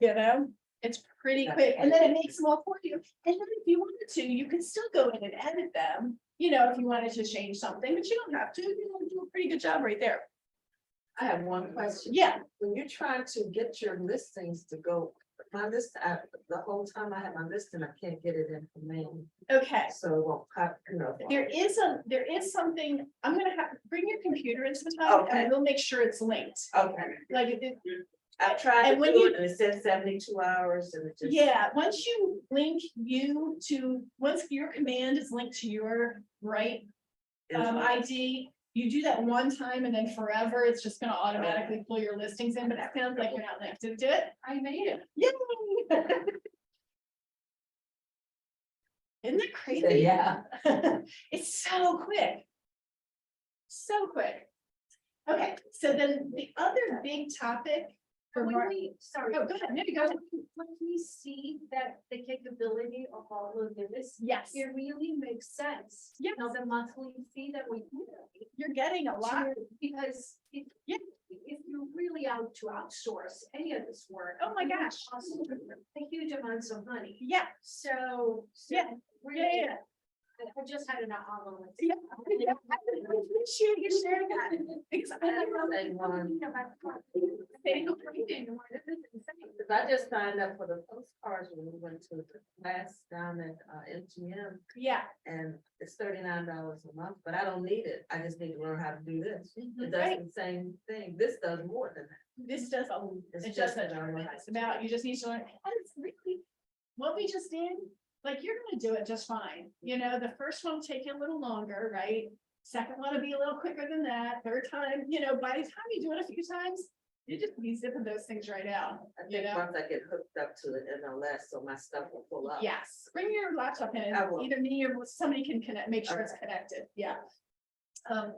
Speaker 1: it's pretty quick, and then it makes them all for you. And then if you wanted to, you could still go in and edit them, if you wanted to change something, but you don't have to, do a pretty good job right there.
Speaker 2: I have one question.
Speaker 1: Yeah,
Speaker 2: When you're trying to get your listings to go, my list, the whole time I have my listing, I can't get it in command.
Speaker 1: okay.
Speaker 2: So it won't pop,
Speaker 1: There is something, I'm gonna have, bring your computer into the time
Speaker 2: Okay.
Speaker 1: and we'll make sure it's linked.
Speaker 2: Okay.
Speaker 1: Like,
Speaker 2: I tried
Speaker 1: And
Speaker 2: to
Speaker 1: when
Speaker 2: do
Speaker 1: you-
Speaker 2: it and it said 72 hours and it just.
Speaker 1: yeah, once you link once your command is linked to your ID, you do that one time and then forever, it's just gonna automatically pull your listings in, but that sounds like you're not linked. Did it do it? I made it. Yay! Isn't that crazy?
Speaker 2: Yeah.
Speaker 1: It's so quick. So quick. Okay, so then the other big topic for
Speaker 4: When
Speaker 1: Mar-
Speaker 4: we, sorry,
Speaker 1: oh, go ahead, no, you go ahead.
Speaker 4: when we see that the capability of all of this,
Speaker 1: Yes,
Speaker 4: it really makes sense.
Speaker 1: Yes.
Speaker 4: The monthly fee that we pay.
Speaker 1: you're getting a lot.
Speaker 4: Because
Speaker 1: Yeah.
Speaker 4: if you're really out to outsource any of this work.
Speaker 1: Oh my
Speaker 4: it
Speaker 1: gosh.
Speaker 4: costs A huge amounts of money.
Speaker 1: Yeah,
Speaker 4: So.
Speaker 1: Yeah.
Speaker 4: Really,
Speaker 1: yeah.
Speaker 4: I just had an aha moment.
Speaker 1: Yeah. I appreciate you sharing that. Because I love
Speaker 2: Same one.
Speaker 1: it.
Speaker 2: Because I just signed up for the postcards when we went to the class down at MGM
Speaker 1: Yeah.
Speaker 2: and it's $39 a month, but I don't need it. I just need to learn how to do this. It
Speaker 1: Right.
Speaker 2: does the same thing. This does more than that.
Speaker 1: This does,
Speaker 2: It's
Speaker 1: it does
Speaker 2: just
Speaker 1: such
Speaker 2: that I'm
Speaker 1: it's about, you just need to learn, and it's really, what we just did, like, you're gonna do it just fine. The first one will take you a little longer, right? Second one will be a little quicker than that. Third time, by the time you do it a few times, you just be zipping those things right out,
Speaker 2: I think once I get hooked up to the MLS, so my stuff will pull up.
Speaker 1: Yes, bring your laptop in,
Speaker 2: I will.
Speaker 1: either me or somebody can connect, make sure it's
Speaker 2: Okay.
Speaker 1: connected, yeah. All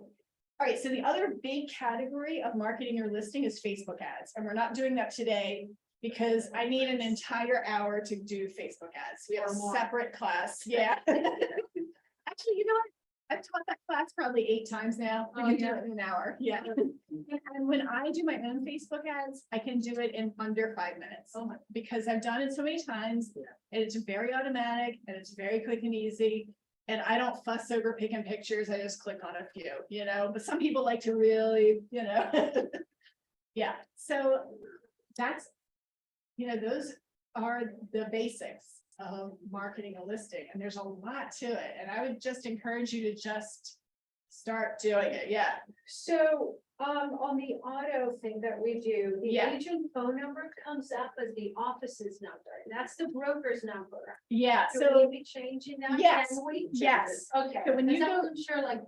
Speaker 1: right, so the other big category of marketing your listing is Facebook ads, and we're not doing that today because I need an entire hour to do Facebook ads. We have a
Speaker 4: Or more.
Speaker 1: separate class, yeah. Actually, you know what? I've taught that class probably 8 times now. We
Speaker 4: Oh,
Speaker 1: can do
Speaker 4: yeah.
Speaker 1: it in an hour, yeah. And when I do my own Facebook ads, I can do it in under 5 minutes. Because I've done it so many times, and it's very automatic, and it's very quick and easy. And I don't fuss over picking pictures, I just click on a few, but some people like to really, Yeah, so that's, those are the basics of marketing a listing, and there's a lot to it, and I would just encourage you to just start doing it, yeah.
Speaker 4: So, on the auto thing that we do, the
Speaker 1: Yeah.
Speaker 4: agent phone number comes up as the office's number, and that's the broker's number.
Speaker 1: Yeah,
Speaker 4: So
Speaker 1: so,
Speaker 4: will we be changing that?
Speaker 1: Yes,
Speaker 4: Can we change
Speaker 1: yes.
Speaker 4: it? Okay.
Speaker 1: So when you
Speaker 4: Because I
Speaker 1: go-
Speaker 4: wasn't sure, like,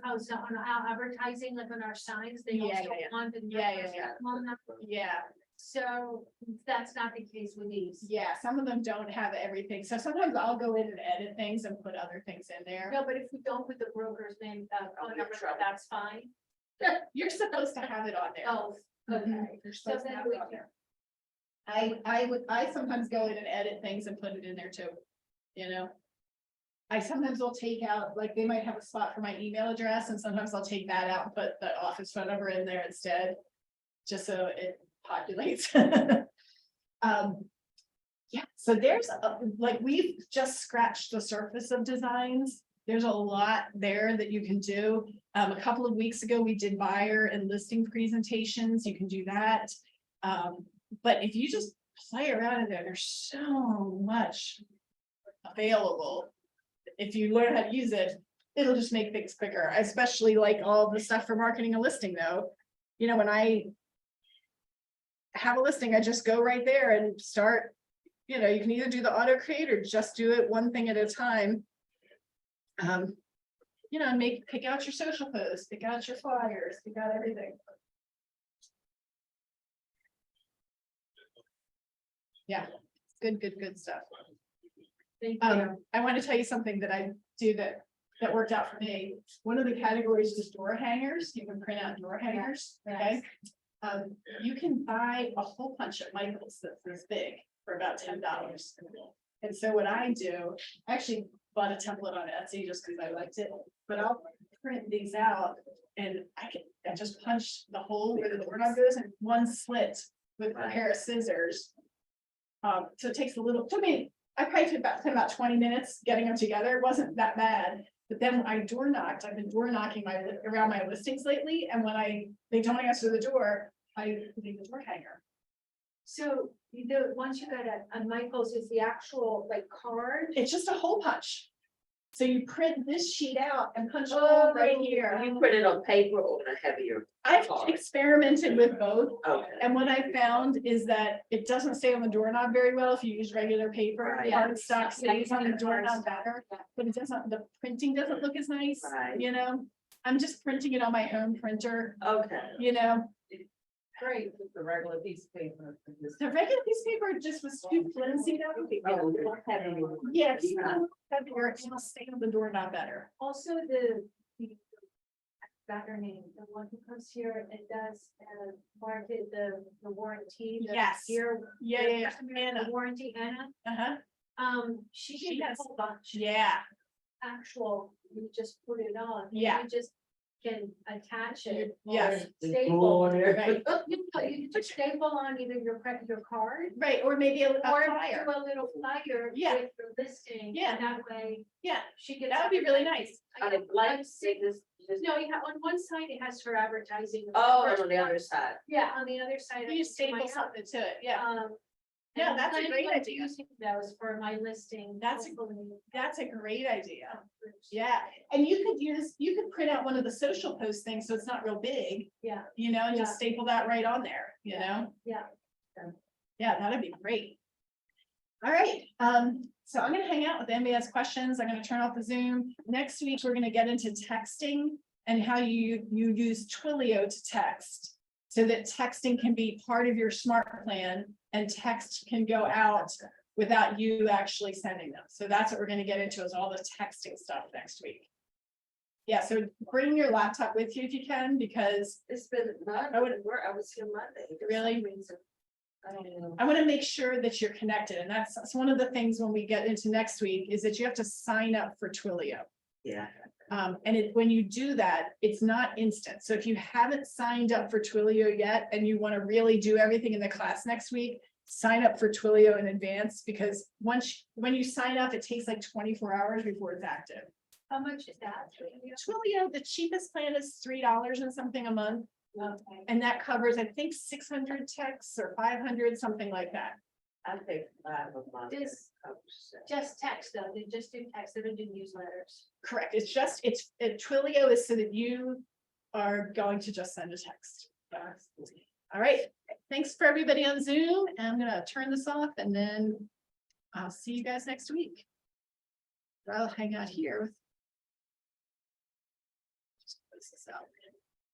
Speaker 4: how it's on our advertising, like on our signs, they
Speaker 1: Yeah,
Speaker 4: also
Speaker 1: yeah, yeah.
Speaker 4: want the
Speaker 1: Yeah, yeah,
Speaker 4: broker's
Speaker 1: yeah.
Speaker 4: phone number.
Speaker 1: yeah,
Speaker 4: So that's not the case with these.
Speaker 1: yeah, some of them don't have everything, so sometimes I'll go in and edit things and put other things in there.
Speaker 4: No, but if we don't put the broker's name, phone
Speaker 2: you're
Speaker 4: number,
Speaker 2: in trouble.
Speaker 4: that's fine.
Speaker 1: You're supposed to have it on there.
Speaker 4: Oh,
Speaker 1: Mhm.
Speaker 4: okay.
Speaker 1: You're
Speaker 4: So
Speaker 1: supposed to
Speaker 4: then
Speaker 1: have it
Speaker 4: we
Speaker 1: on
Speaker 4: can,
Speaker 1: there. I sometimes go in and edit things and put it in there too. I sometimes will take out, like, they might have a spot for my email address, and sometimes I'll take that out and put the office phone number in there instead. Just so it populates. Yeah, so there's, like, we've just scratched the surface of designs. There's a lot there that you can do. A couple of weeks ago, we did buyer and listing presentations. You can do that. But if you just play around in there, there's so much available. If you learn how to use it, it'll just make things quicker, especially like all the stuff for marketing a listing though. When I have a listing, I just go right there and start, you can either do the auto create or just do it one thing at a time. Pick out your social posts, pick out your flyers, pick out everything. Yeah, good stuff.
Speaker 4: thank you.
Speaker 1: I want to tell you something that I do that worked out for me. One of the categories is door hangers. You can print out door hangers, okay? You can buy a whole bunch of Michaels that's this big for about $10. And so what I do, I actually bought a template on Etsy just because I liked it, but I'll print these out and I just punch the hole where the doorknob goes in one slit with a pair of scissors. So it takes I probably took about 20 minutes getting them together. It wasn't that bad. But then I've been door knocking around my listings lately, and when they don't answer the door, I leave the door hanger.
Speaker 4: So once you got a Michael's is the actual like card.
Speaker 1: It's just a hole punch. So you print this sheet out and punch a hole right here.
Speaker 2: You put it on paper or on a heavier?
Speaker 1: I've
Speaker 2: card?
Speaker 1: experimented with both.
Speaker 2: Okay.
Speaker 1: And what I found is that it doesn't stay on the doorknob very well if you use regular paper.
Speaker 2: Right.
Speaker 1: Cardstock stays on the doorknob better, but the printing doesn't look as nice,
Speaker 2: Right.
Speaker 1: I'm just printing it on my home printer,
Speaker 2: Okay.
Speaker 4: Great.
Speaker 2: The regular piece of paper.
Speaker 1: The regular piece of paper just was too flimsy though.
Speaker 2: Oh, we don't have any.
Speaker 1: Yes, heavier, it'll stay on the doorknob better.
Speaker 4: Also the got her name, the one who comes here and does market the warranty. the
Speaker 1: Yes.
Speaker 4: Year.
Speaker 1: Yeah.
Speaker 4: The
Speaker 1: Anna.
Speaker 4: warranty, Anna, she
Speaker 1: She
Speaker 4: did a
Speaker 1: has-
Speaker 4: whole bunch.
Speaker 1: Yeah,
Speaker 4: Actual, you just put it on. and
Speaker 1: Yeah.
Speaker 4: You just can attach it. or
Speaker 1: Yes.
Speaker 4: Staple.
Speaker 1: right,
Speaker 4: You can staple on either your card.
Speaker 1: right, or maybe a
Speaker 4: Or
Speaker 1: flyer.
Speaker 4: do a little flyer.
Speaker 1: Yeah.
Speaker 4: With your listing.
Speaker 1: Yeah.
Speaker 4: and That way
Speaker 1: Yeah,
Speaker 4: she gets.
Speaker 1: that would be really nice.
Speaker 2: I like to say this.
Speaker 4: No, you have, on one side it has her advertising.
Speaker 2: Oh,
Speaker 4: First
Speaker 2: and on the
Speaker 4: one-
Speaker 2: other side.
Speaker 4: Yeah, on the other side.
Speaker 1: You
Speaker 4: it's my
Speaker 1: staple
Speaker 4: house.
Speaker 1: something to it, yeah.
Speaker 4: And
Speaker 1: No,
Speaker 4: I'm
Speaker 1: that's a
Speaker 4: planning
Speaker 1: great
Speaker 4: on
Speaker 1: idea.
Speaker 4: using those for my listing.
Speaker 1: That's a-
Speaker 4: hopefully.
Speaker 1: That's a great idea. Yeah, and you could print out one of the social post things, so it's not real big.
Speaker 4: Yeah.
Speaker 1: And
Speaker 4: Yeah.
Speaker 1: just staple that right on there,
Speaker 4: Yeah.
Speaker 1: Yeah, that'd be great. All right, so I'm gonna hang out with anybody has questions. I'm gonna turn off the Zoom. Next week, we're gonna get into texting and how you use Twilio to text. So that texting can be part of your smart plan and text can go out without you actually sending them. So that's what we're gonna get into is all the texting stuff next week. Yeah, so bring your laptop with you if you can, because
Speaker 2: It's been, I was here Monday. for some
Speaker 1: Really?
Speaker 2: reason. I don't know.
Speaker 1: I want to make sure that you're connected. And that's one of the things when we get into next week is that you have to sign up for Twilio.
Speaker 2: Yeah.
Speaker 1: And when you do that, it's not instant. So if you haven't signed up for Twilio yet, and you want to really do everything in the class next week, sign up for Twilio in advance, because when you sign up, it takes like 24 hours before it's active.
Speaker 4: How much is that?
Speaker 1: Twilio, the cheapest plan is $3 and something a month.
Speaker 4: Okay.
Speaker 1: And that covers, I think, 600 texts or 500, something like that.
Speaker 2: I pay 5 a month.
Speaker 4: This- Just text though, they just do text, they don't do newsletters.
Speaker 1: Correct. It's just, Twilio is so that you are going to just send a text. All right. Thanks for everybody on Zoom. And I'm gonna turn this off and then I'll see you guys next week. I'll hang out here with. Just close this out.